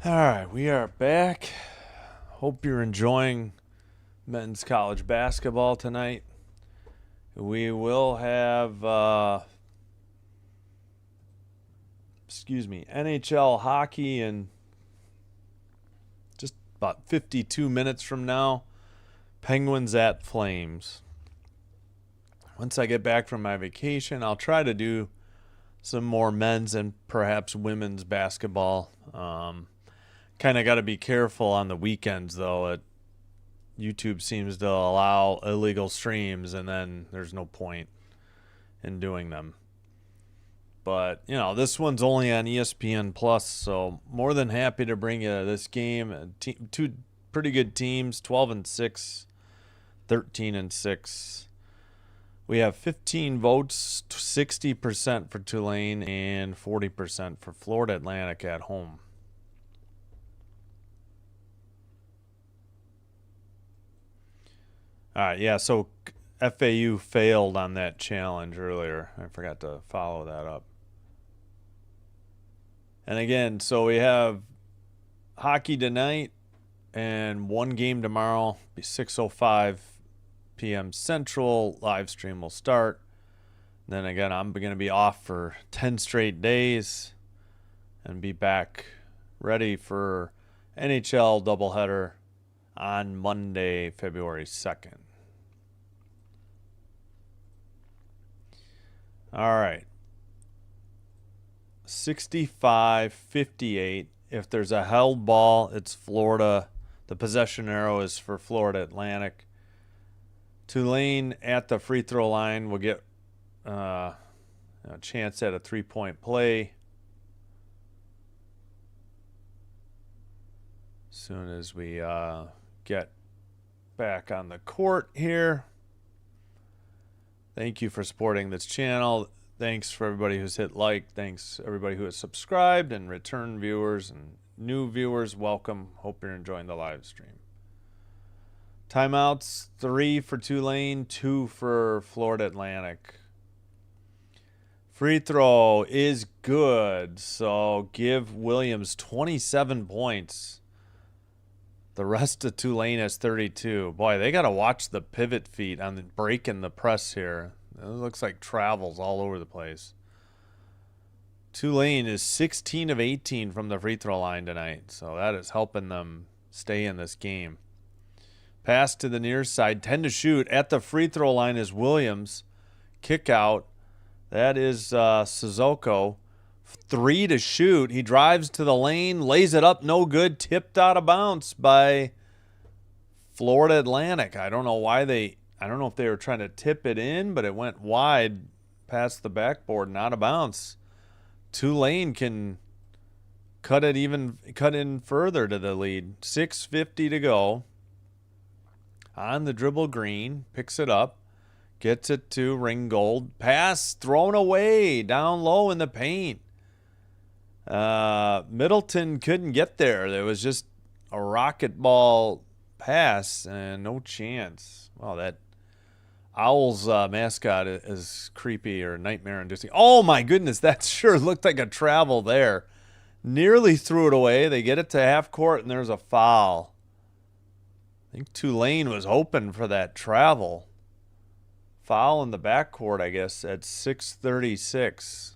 All right, we are back. Hope you're enjoying men's college basketball tonight. We will have, NHL hockey in just about 52 minutes from now. Penguins at Flames. Once I get back from my vacation, I'll try to do some more men's and perhaps women's basketball. Kind of got to be careful on the weekends, though. YouTube seems to allow illegal streams, and then there's no point in doing them. But, this one's only on ESPN Plus, so more than happy to bring you this game. Two pretty good teams, 12-6, 13-6. We have 15 votes, 60% for Tulane and 40% for Florida Atlantic at home. All right, yeah, so FAU failed on that challenge earlier. I forgot to follow that up. And again, so we have hockey tonight and one game tomorrow, 6:05 p.m. Central. Live stream will start. Then again, I'm going to be off for 10 straight days and be back ready for NHL doubleheader on Monday, February 2nd. All right. 65-58. If there's a held ball, it's Florida. The possession arrow is for Florida Atlantic. Tulane at the free throw line will get a chance at a three-point play. As soon as we get back on the court here. Thank you for supporting this channel. Thanks for everybody who's hit like. Thanks everybody who has subscribed, and return viewers and new viewers. Welcome. Hope you're enjoying the live stream. Timeouts, 3 for Tulane, 2 for Florida Atlantic. Free throw is good, so give Williams 27 points. The rest of Tulane has 32. Boy, they got to watch the pivot feet on the break in the press here. It looks like travels all over the place. Tulane is 16 of 18 from the free throw line tonight, so that is helping them stay in this game. Pass to the near side, 10 to shoot. At the free throw line is Williams. Kick out. That is Sissoko. 3 to shoot. He drives to the lane, lays it up, no good. Tipped out of bounds by Florida Atlantic. I don't know if they were trying to tip it in, but it went wide past the backboard and out of bounds. Tulane can cut in further to the lead. 6:50 to go. On the dribble, Green picks it up, gets it to Ringgold. Pass thrown away down low in the paint. Middleton couldn't get there. There was just a rocket ball pass and no chance. Wow, that Owls mascot is creepy or nightmare inducing. Oh my goodness, that sure looked like a travel there. Nearly threw it away. They get it to half court and there's a foul. I think Tulane was hoping for that travel. Foul in the backcourt, I guess, at 6:36.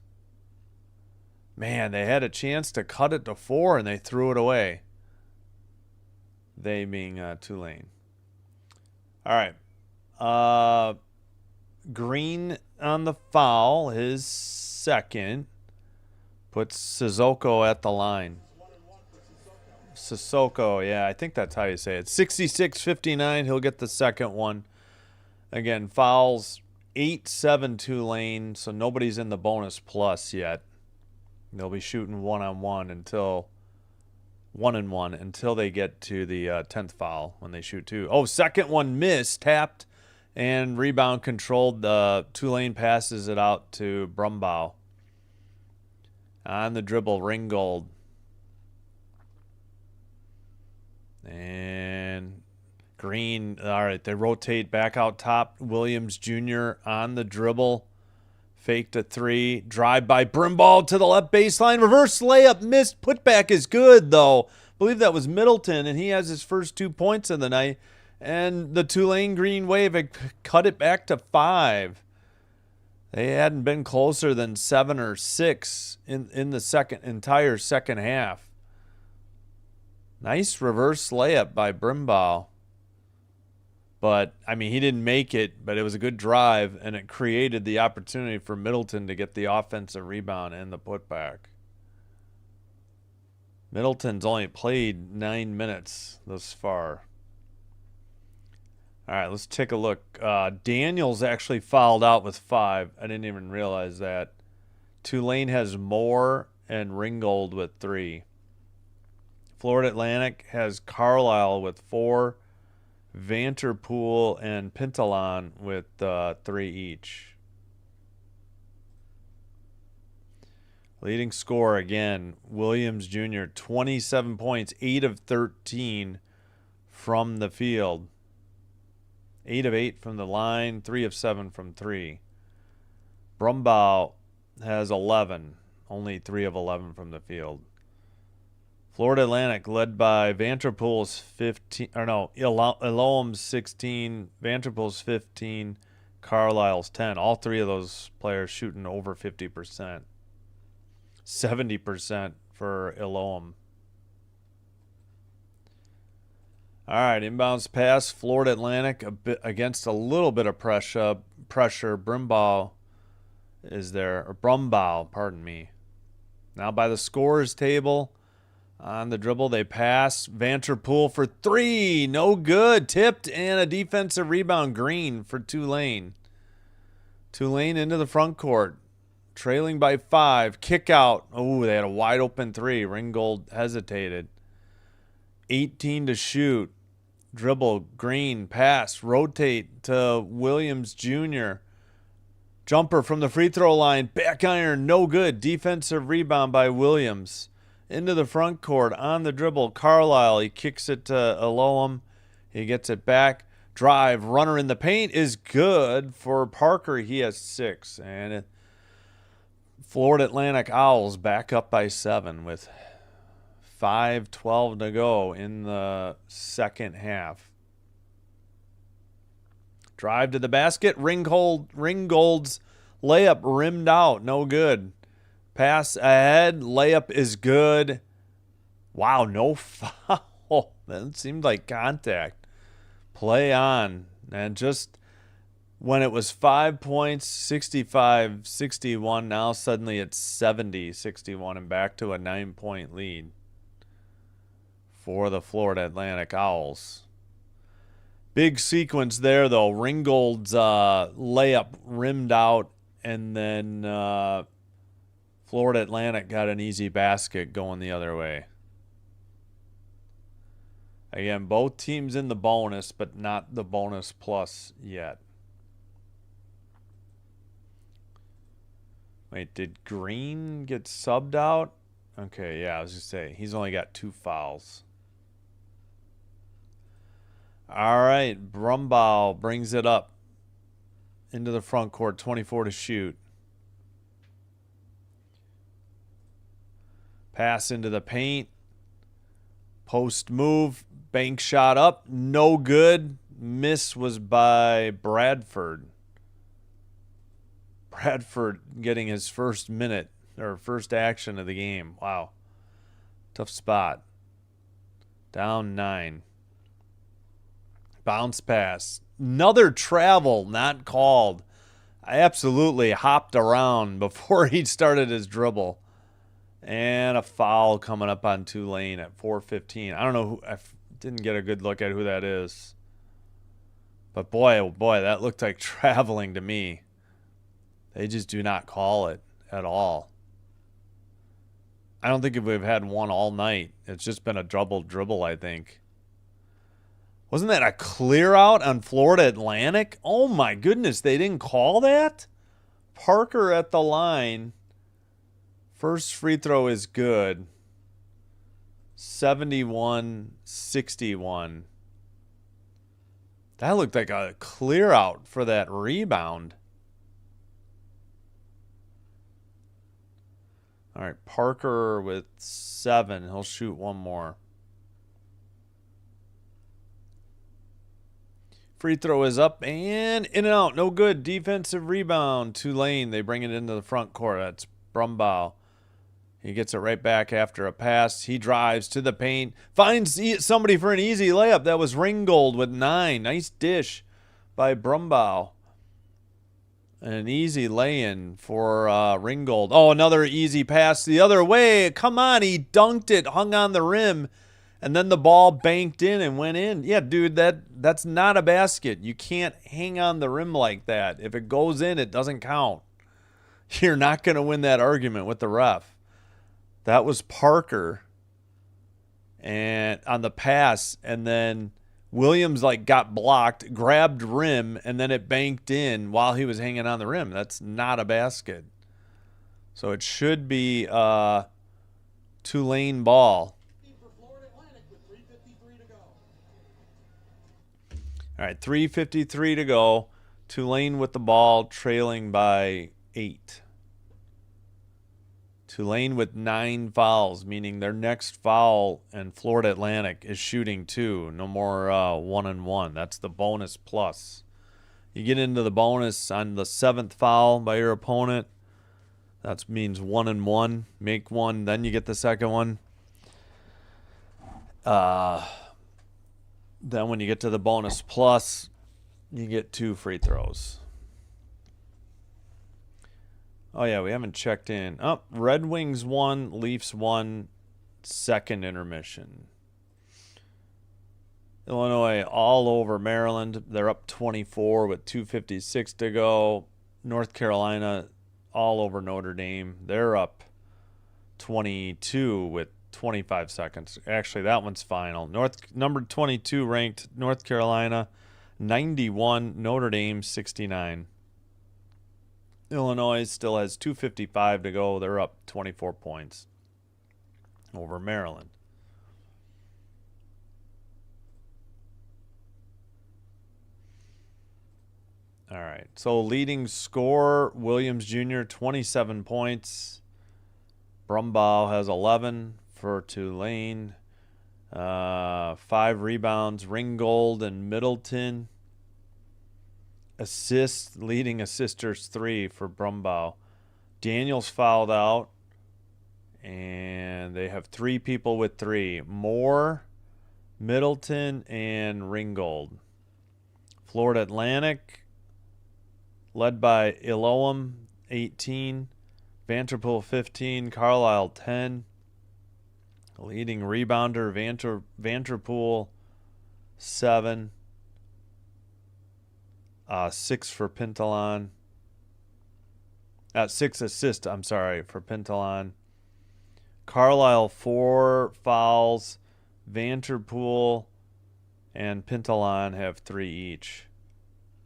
Man, they had a chance to cut it to 4 and they threw it away. They being Tulane. All right. Green on the foul, his second. Puts Sissoko at the line. Sissoko, yeah, I think that's how you say it. 66-59, he'll get the second one. Again, fouls 8-7 Tulane, so nobody's in the bonus plus yet. They'll be shooting one-on-one until 1-1 until they get to the 10th foul when they shoot two. Oh, second one missed, tapped, and rebound controlled. Tulane passes it out to Brumbaugh. On the dribble, Ringgold. And Green, all right, they rotate back out top. Williams Jr. on the dribble. Faked a three. Drive by Brumbaugh to the left baseline. Reverse layup missed. Putback is good, though. I believe that was Middleton, and he has his first 2 points of the night. And the Tulane Green Wave had cut it back to 5. They hadn't been closer than 7 or 6 in the entire second half. Nice reverse layup by Brumbaugh. But, I mean, he didn't make it, but it was a good drive, and it created the opportunity for Middleton to get the offensive rebound and the putback. Middleton's only played 9 minutes thus far. All right, let's take a look. Daniels actually fouled out with 5. I didn't even realize that. Tulane has Moore and Ringgold with 3. Florida Atlantic has Carlisle with 4. Vanterpool and Pintalon with 3 each. Leading scorer again, Williams Jr., 27 points, 8 of 13 from the field. 8 of 8 from the line, 3 of 7 from 3. Brumbaugh has 11, only 3 of 11 from the field. Florida Atlantic led by Vanterpool's 15, or no, Elohim's 16, Vanterpool's 15, Carlisle's 10. All 3 of those players shooting over 50%. 70% for Elohim. All right, inbounds pass. Florida Atlantic against a little bit of pressure. Brumbaugh is there, or Brumbaugh, pardon me. Now by the scorers table. On the dribble, they pass. Vanterpool for 3. No good. Tipped and a defensive rebound. Green for Tulane. Tulane into the front court. Trailing by 5. Kick out. Oh, they had a wide open 3. Ringgold hesitated. 18 to shoot. Dribble. Green. Pass. Rotate to Williams Jr. Jumper from the free throw line. Back iron. No good. Defensive rebound by Williams. Into the front court, on the dribble, Carlisle. He kicks it to Elohim. He gets it back. Drive, runner in the paint is good for Parker. He has 6. And Florida Atlantic Owls back up by 7 with 5:12 to go in the second half. Drive to the basket. Ringgold's layup rimmed out. No good. Pass ahead. Layup is good. Wow, no foul. That seemed like contact. Play on. And just when it was 5 points, 65-61, now suddenly it's 70-61 and back to a 9-point lead for the Florida Atlantic Owls. Big sequence there, though. Ringgold's layup rimmed out, and then Florida Atlantic got an easy basket going the other way. Again, both teams in the bonus, but not the bonus plus yet. Wait, did Green get subbed out? Okay, yeah, I was just saying, he's only got 2 fouls. All right, Brumbaugh brings it up into the front court, 24 to shoot. Pass into the paint. Post move. Bank shot up. No good. Miss was by Bradford. Bradford getting his first minute or first action of the game. Wow. Tough spot. Down 9. Bounce pass. Another travel not called I absolutely hopped around before he started his dribble. And a foul coming up on Tulane at 4:15. I don't know who. Didn't get a good look at who that is. But boy, oh boy, that looked like traveling to me. They just do not call it at all. I don't think if we've had one all night. It's just been a double dribble, I think. Wasn't that a clear out on Florida Atlantic? Oh my goodness, they didn't call that? Parker at the line. First free throw is good. 71-61. That looked like a clear out for that rebound. All right, Parker with 7. He'll shoot one more. Free throw is up and in and out. No good. Defensive rebound. Tulane. They bring it into the front court. That's Brumbaugh. He gets it right back after a pass. He drives to the paint. Finds somebody for an easy layup. That was Ringgold with 9. Nice dish by Brumbaugh. And an easy lay-in for Ringgold. Oh, another easy pass the other way. Come on. He dunked it. Hung on the rim. And then the ball banked in and went in. Yeah, dude, that's not a basket. You can't hang on the rim like that. If it goes in, it doesn't count. You're not going to win that argument with the ref. That was Parker and on the pass, and then Williams got blocked, grabbed rim, and then it banked in while he was hanging on the rim. That's not a basket. So it should be Tulane ball. All right, 3:53 to go. Tulane with the ball, trailing by 8. Tulane with 9 fouls, meaning their next foul, and Florida Atlantic is shooting 2. No more 1-and-1. That's the bonus plus. You get into the bonus on the 7th foul by your opponent. That means 1-and-1. Make 1, then you get the second one. Then when you get to the bonus plus, you get 2 free throws. Oh, yeah, we haven't checked in. Oh, Red Wings 1, Leafs 1, second intermission. Illinois all over Maryland. They're up 24 with 2:56 to go. North Carolina all over Notre Dame. They're up 22 with 25 seconds. Actually, that one's final. Number 22 ranked North Carolina, 91. Notre Dame, 69. Illinois still has 2:55 to go. They're up 24 points over Maryland. All right. So leading scorer, Williams Jr., 27 points. Brumbaugh has 11 for Tulane. 5 rebounds. Ringgold and Middleton. Assists, leading assisters 3 for Brumbaugh. Daniels fouled out. And they have 3 people with 3. Moore, Middleton, and Ringgold. Florida Atlantic, led by Elohim, 18. Vanterpool, 15. Carlisle, 10. Leading rebounder, Vanterpool, 7. 6 for Pintalon. 6 assists, for Pintalon. Carlisle, 4 fouls. Vanterpool and Pintalon have 3 each.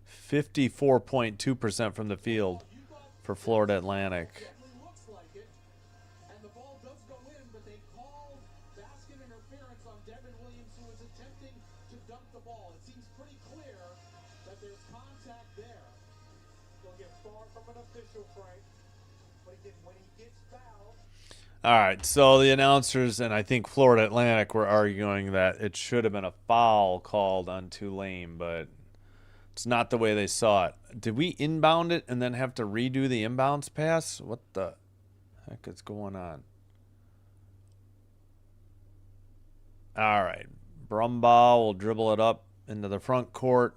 54.2% from the field for Florida Atlantic. All right, so the announcers and I think Florida Atlantic were arguing that it should have been a foul called on Tulane, but it's not the way they saw it. Did we inbound it and then have to redo the inbounds pass? What the heck is going on? All right, Brumbaugh will dribble it up into the front court.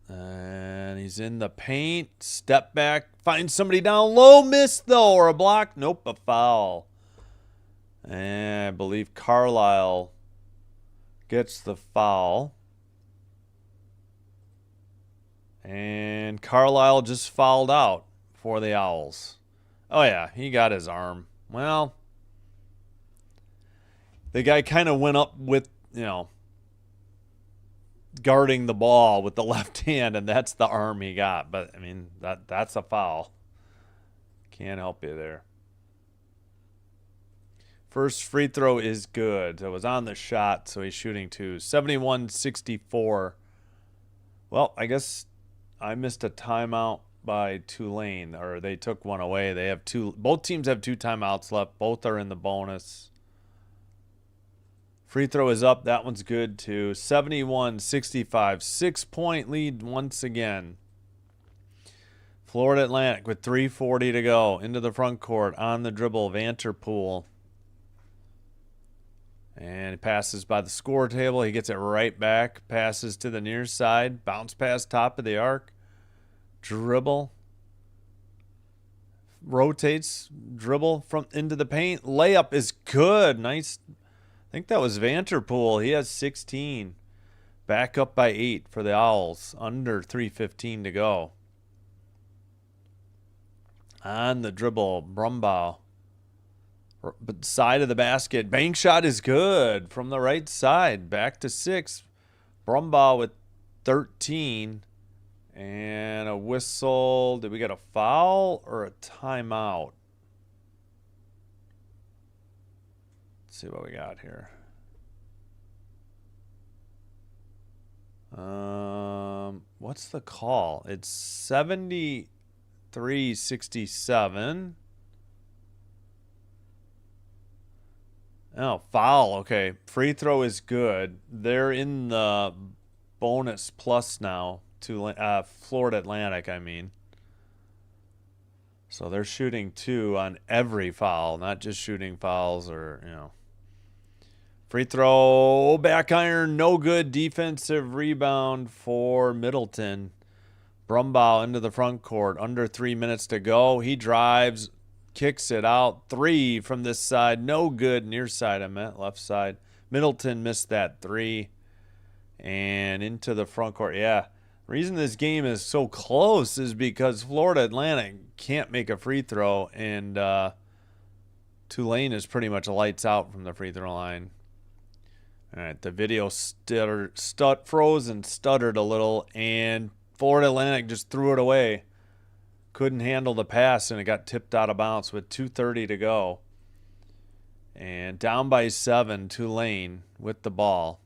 And he's in the paint. Step back. Finds somebody down low. Miss, though. Or a block. Nope, a foul. And I believe Carlisle gets the foul. And Carlisle just fouled out for the Owls. Oh, yeah, he got his arm. Well, the guy kind of went up with, guarding the ball with the left hand, and that's the arm he got. But, I mean, that's a foul. Can't help you there. First free throw is good. It was on the shot, so he's shooting 2. 71-64. Well, I guess I missed a timeout by Tulane, or they took one away. They have two. Both teams have 2 timeouts left. Both are in the bonus. Free throw is up. That one's good, too. 71-65. 6-point lead once again. Florida Atlantic with 3:40 to go. Into the front court. On the dribble, Vanterpool. And he passes by the score table. He gets it right back. Passes to the near side. Bounce pass top of the arc. Dribble. Rotates. Dribble from into the paint. Layup is good. Nice. I think that was Vanterpool. He has 16. Back up by 8 for the Owls. Under 3:15 to go. On the dribble, Brumbaugh. Side of the basket. Bank shot is good from the right side. Back to 6. Brumbaugh with 13. And a whistle. Did we get a foul or a timeout? Let's see what we got here. What's the call? It's 73-67. Oh, foul. Okay. Free throw is good. They're in the bonus plus now. Florida Atlantic, I mean. So they're shooting 2 on every foul, not just shooting fouls or. Free throw, back iron, no good. Defensive rebound for Middleton. Brumbaugh into the front court. Under 3 minutes to go. He drives. Kicks it out. 3 from this side. No good. Near side, I meant. Left side. Middleton missed that 3. And into the front court. Yeah. The reason this game is so close is because Florida Atlantic can't make a free throw. And Tulane is pretty much lights out from the free throw line. All right. The video froze and stuttered a little. And Florida Atlantic just threw it away. Couldn't handle the pass, and it got tipped out of bounds with 2:30 to go. And down by 7, Tulane with the ball.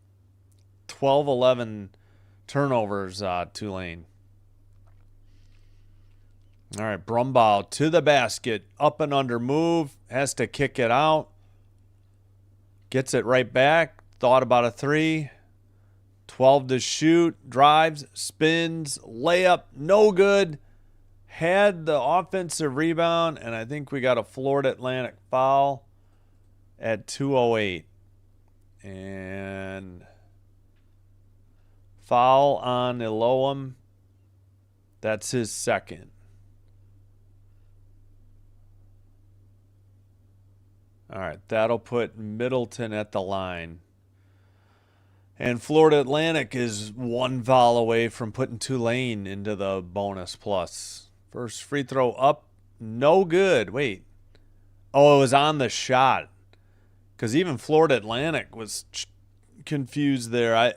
12-11 turnovers, Tulane. All right, Brumbaugh to the basket. Up and under move. Has to kick it out. Gets it right back. Thought about a 3. 12 to shoot. Drives. Spins. Layup. No good. Had the offensive rebound, and I think we got a Florida Atlantic foul at 2:08. And foul on Elohim. That's his second. All right, that'll put Middleton at the line. And Florida Atlantic is 1 foul away from putting Tulane into the bonus plus. First free throw up, no good. Wait. Oh, it was on the shot. Because even Florida Atlantic was confused there.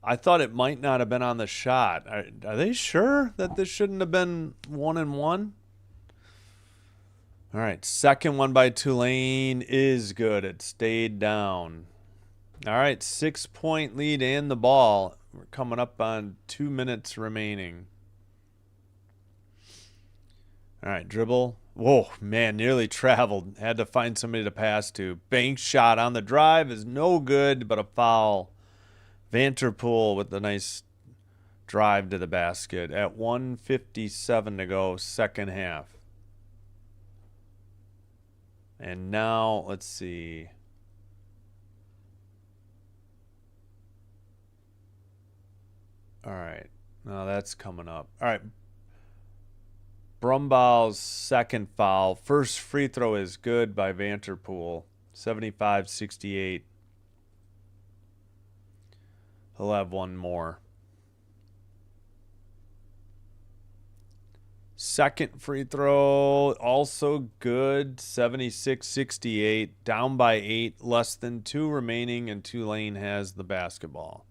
I thought it might not have been on the shot. Are they sure that this shouldn't have been 1-1? All right, second one by Tulane is good. It stayed down. All right, 6-point lead and the ball. We're coming up on 2 minutes remaining. All right, dribble. Whoa, man, nearly traveled. Had to find somebody to pass to. Bank shot on the drive is no good, but a foul. Vanterpool with the nice drive to the basket at 1:57 to go, second half. And now, let's see. All right. No, that's coming up. All right. Brumbaugh's second foul. First free throw is good by Vanterpool. 75-68. He'll have one more. Second free throw, also good. 76-68. Down by 8. Less than 2 remaining, and Tulane has the basketball.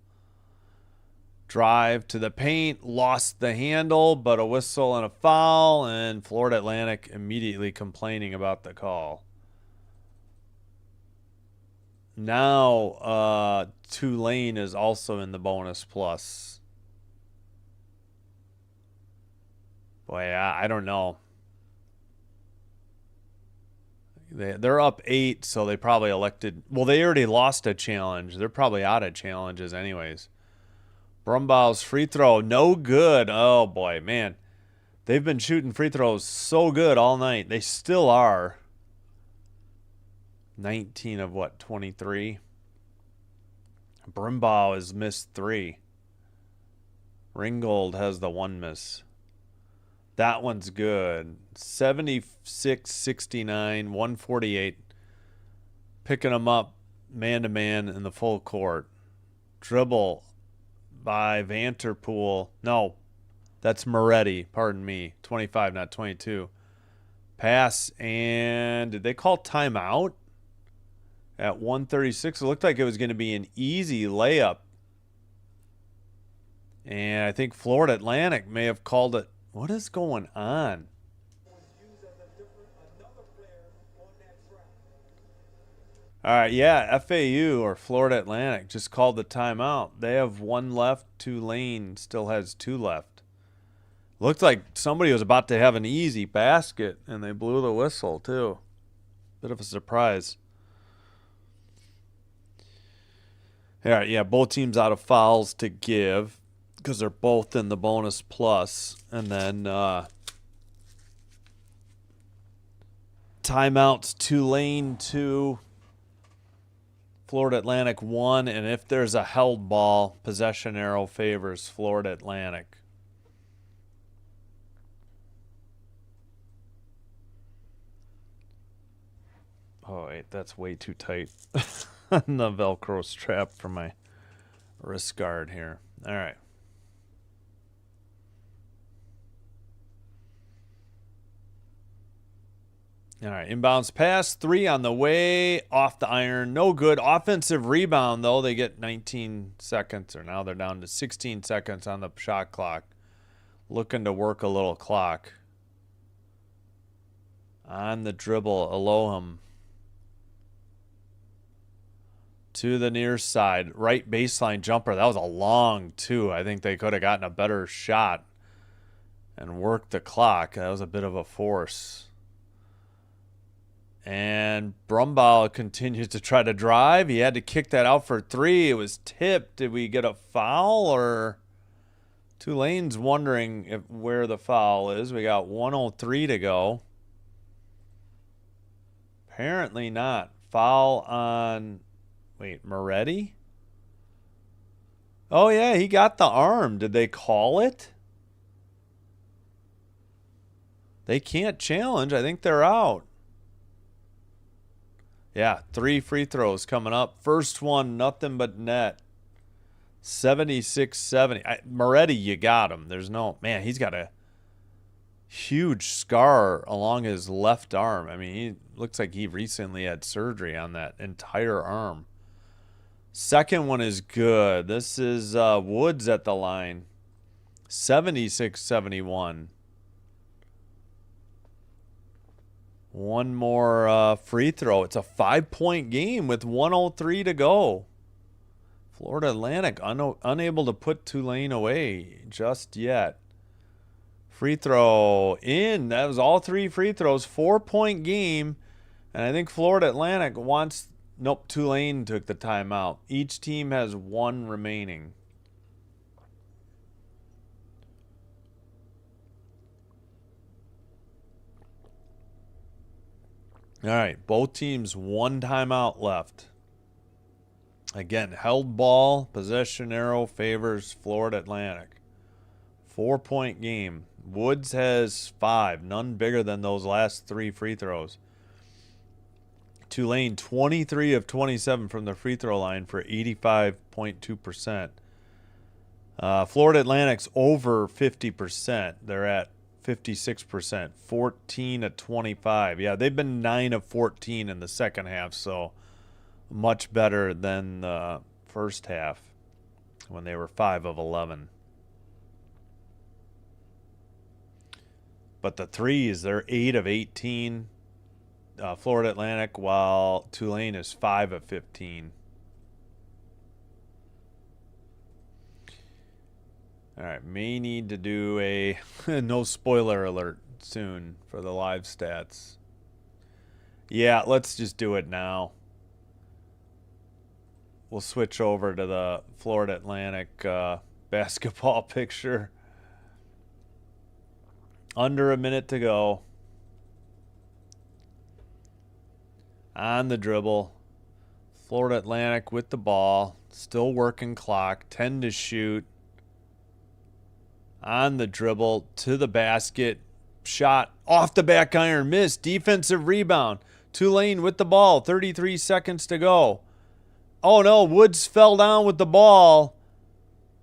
Drive to the paint, lost the handle, but a whistle and a foul, and Florida Atlantic immediately complaining about the call. Now Tulane is also in the bonus plus. Boy, I don't know. They're up 8, so they probably elected. Well, they already lost a challenge. They're probably out of challenges anyways. Brumbaugh's free throw, no good. Oh, boy, man. They've been shooting free throws so good all night. They still are. 19 of what, 23? Brumbaugh has missed 3. Ringgold has the 1 miss. That one's good. 76-69, 148. Picking them up man-to-man in the full court. Dribble by Vanterpool. No, that's Moretti. Pardon me. 25, not 22. Pass, and did they call timeout? At 136, it looked like it was going to be an easy layup. And I think Florida Atlantic may have called it. What is going on? All right, yeah, FAU or Florida Atlantic just called the timeout. They have 1 left. Tulane still has 2 left. Looked like somebody was about to have an easy basket, and they blew the whistle, too. Bit of a surprise. All right, yeah, both teams out of fouls to give because they're both in the bonus plus. And then timeouts, Tulane 2, Florida Atlantic 1. And if there's a held ball, possession arrow favors Florida Atlantic. Oh, wait, that's way too tight. The Velcro strap for my wrist guard here. All right. All right, inbounds pass, 3 on the way, off the iron, no good. Offensive rebound, though, they get 19 seconds, or now they're down to 16 seconds on the shot clock. Looking to work a little clock. On the dribble, Elohim. To the near side, right baseline jumper. That was a long 2. I think they could have gotten a better shot and worked the clock. That was a bit of a force. And Brumbaugh continues to try to drive. He had to kick that out for 3. It was tipped. Did we get a foul, or Tulane's wondering where the foul is? We got 1:03 to go. Apparently not. Foul on... Wait, Moretti? Oh, yeah, he got the arm. Did they call it? They can't challenge. I think they're out. Yeah, 3 free throws coming up. First one, nothing but net. 76-70. Moretti, you got him. There's no... Man, he's got a huge scar along his left arm. I mean, he looks like he recently had surgery on that entire arm. Second one is good. This is Woods at the line. 76-71. One more free throw. It's a 5-point game with 1:03 to go. Florida Atlantic unable to put Tulane away just yet. Free throw in. That was all 3 free throws. 4-point game. And I think Florida Atlantic wants... Nope, Tulane took the timeout. Each team has 1 remaining. All right, both teams 1 timeout left. Again, held ball, possession arrow favors Florida Atlantic. 4-point game. Woods has 5, none bigger than those last 3 free throws. Tulane 23 of 27 from the free throw line for 85.2%. Florida Atlantic's over 50%. They're at 56%, 14 of 25. Yeah, they've been 9 of 14 in the second half, so much better than the first half when they were 5 of 11. But the threes, they're 8 of 18. Florida Atlantic, while Tulane is 5 of 15. All right, may need to do a no spoiler alert soon for the live stats. Yeah, let's just do it now. We'll switch over to the Florida Atlantic basketball picture. Under a minute to go. On the dribble. Florida Atlantic with the ball. Still working clock. 10 to shoot. On the dribble to the basket. Shot off the back iron. Missed. Defensive rebound. Tulane with the ball. 33 seconds to go. Oh no, Woods fell down with the ball.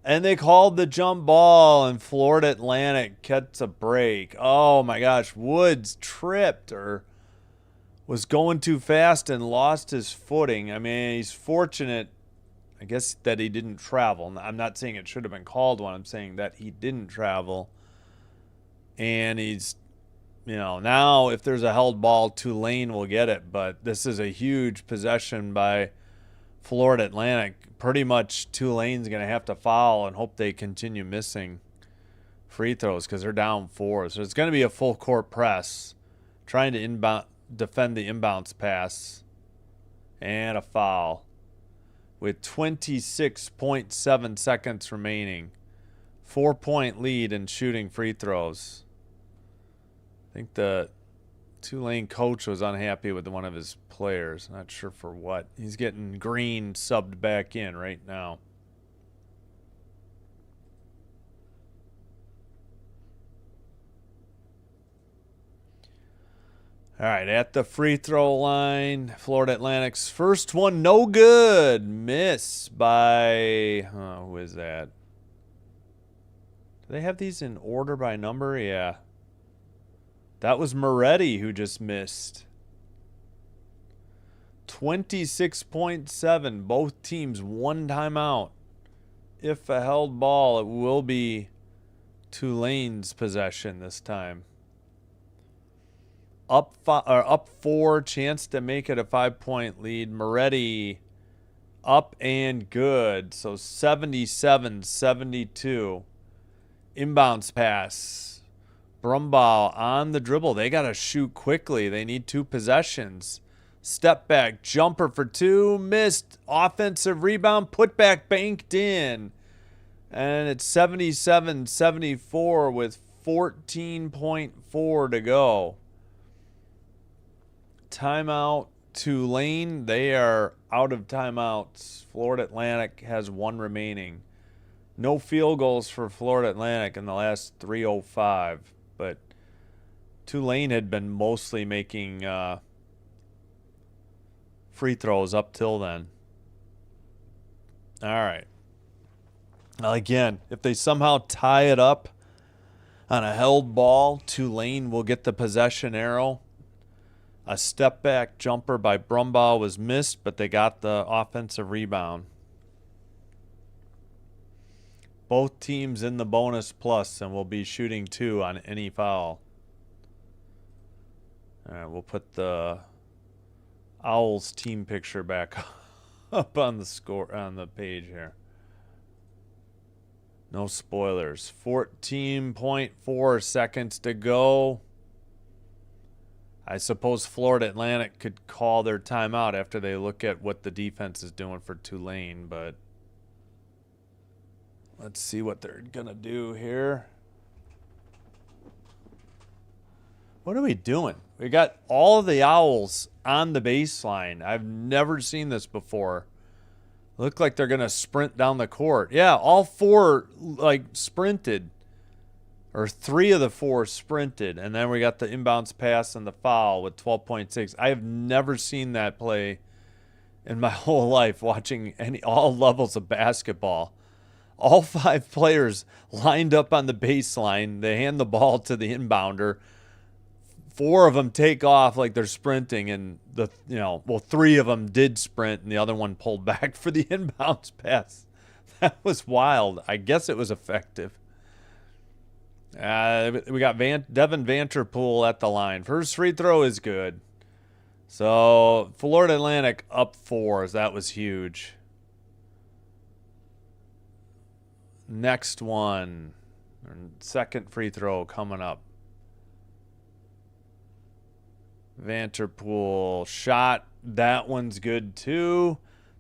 And they called the jump ball, and Florida Atlantic gets a break. Oh my gosh, Woods tripped or was going too fast and lost his footing. I mean, he's fortunate, I guess, that he didn't travel. I'm not saying it should have been called one. I'm saying that he didn't travel. And he's, now if there's a held ball, Tulane will get it. But this is a huge possession by Florida Atlantic. Pretty much Tulane's going to have to foul and hope they continue missing free throws because they're down 4. So it's going to be a full court press, trying to defend the inbounds pass, and a foul with 26.7 seconds remaining. 4-point lead in shooting free throws. I think the Tulane coach was unhappy with one of his players. Not sure for what. He's getting Green subbed back in right now. All right, at the free throw line, Florida Atlantic's first one, no good. Miss by, who is that? Do they have these in order by number? Yeah. That was Moretti who just missed. 26.7. Both teams one timeout. If a held ball, it will be Tulane's possession this time. Up 4, chance to make it a 5-point lead. Moretti up and good. So 77-72. Inbounds pass. Brumbaugh on the dribble. They got to shoot quickly. They need 2 possessions. Step back, jumper for 2. Missed. Offensive rebound, put back, banked in. And it's 77-74 with 14.4 to go. Timeout, Tulane. They are out of timeouts. Florida Atlantic has 1 remaining. No field goals for Florida Atlantic in the last 3:05. But Tulane had been mostly making free throws up till then. All right. Again, if they somehow tie it up on a held ball, Tulane will get the possession arrow. A step back jumper by Brumbaugh was missed, but they got the offensive rebound. Both teams in the bonus plus and will be shooting 2 on any foul. All right, we'll put the Owls team picture back up on the page here. No spoilers. 14.4 seconds to go. I suppose Florida Atlantic could call their timeout after they look at what the defense is doing for Tulane, but let's see what they're going to do here. What are we doing? We got all of the Owls on the baseline. I've never seen this before. Look like they're going to sprint down the court. Yeah, all 4 sprinted. or 3 of the 4 sprinted, and then we got the inbounds pass and the foul with 12.6. I have never seen that play in my whole life watching all levels of basketball. All 5 players lined up on the baseline. They hand the ball to the inbounder. 4 of them take off like they're sprinting, and 3 of them did sprint, and the other one pulled back for the inbounds pass. That was wild. I guess it was effective. We got Devin Vanterpool at the line. First free throw is good. So Florida Atlantic up 4. That was huge. Next one. Second free throw coming up. Vanterpool shot. That one's good too.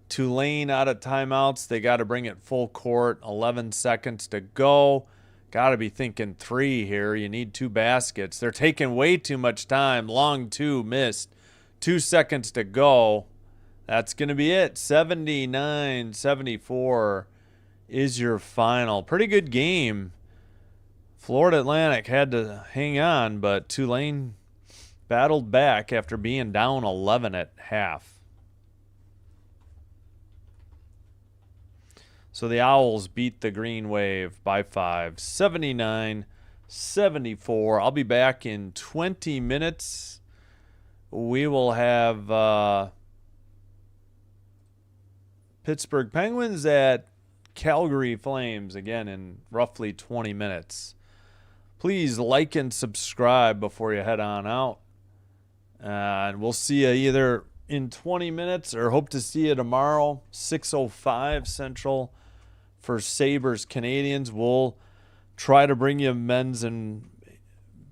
Tulane out of timeouts. They got to bring it full court. 11 seconds to go. Got to be thinking 3 here. You need 2 baskets. They're taking way too much time. Long 2 missed. 2 seconds to go. That's going to be it. 79-74 is your final. Pretty good game. Florida Atlantic had to hang on, but Tulane battled back after being down 11 at half. So the Owls beat the Green Wave by 5, 79-74. I'll be back in 20 minutes. We will have Pittsburgh Penguins at Calgary Flames again in roughly 20 minutes. Please like and subscribe before you head on out. And we'll see you either in 20 minutes or hope to see you tomorrow, 6:05 Central. For Sabres Canadians, we'll try to bring you men's and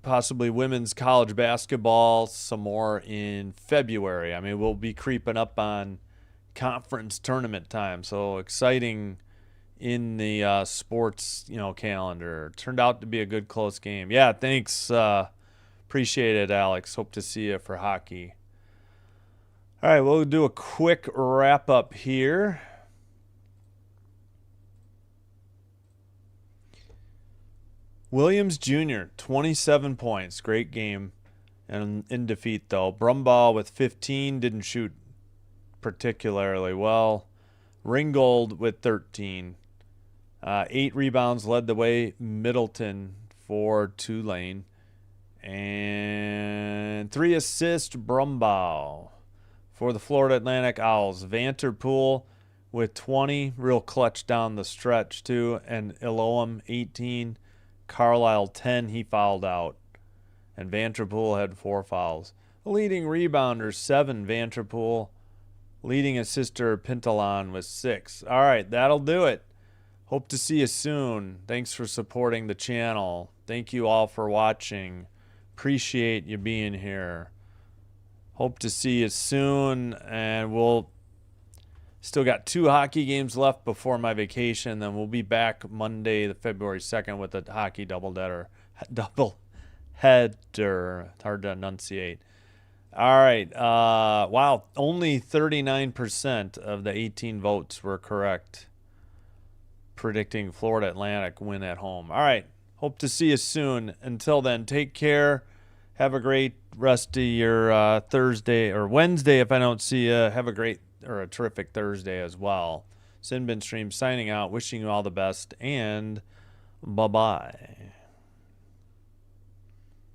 possibly women's college basketball some more in February. I mean, we'll be creeping up on conference tournament time. So exciting in the sports, calendar. Turned out to be a good close game. Yeah, thanks. Appreciate it, Alex. Hope to see you for hockey. All right, we'll do a quick wrap up here. Williams Jr., 27 points. Great game. And in defeat, though. Brumbaugh with 15. Didn't shoot particularly well. Ringgold with 13. 8 rebounds led the way. Middleton for Tulane. And 3 assists, Brumbaugh. For the Florida Atlantic Owls, Vanterpool with 20. Real clutch down the stretch, too. And Elohim, 18. Carlisle 10, he fouled out. And Vanterpool had 4 fouls. Leading rebounder 7, Vanterpool. Leading assister Pintalon with 6. All right, that'll do it. Hope to see you soon. Thanks for supporting the channel. Thank you all for watching. Appreciate you being here. Hope to see you soon, and we'll still got 2 hockey games left before my vacation. Then we'll be back Monday, the February 2nd, with a hockey double header. It's hard to enunciate. All right. Wow. Only 39% of the 18 votes were correct, predicting Florida Atlantic win at home. All right. Hope to see you soon. Until then, take care. Have a great rest of your Thursday or Wednesday. If I don't see you, have a great or a terrific Thursday as well. Sinbin Stream signing out, wishing you all the best, and bye-bye.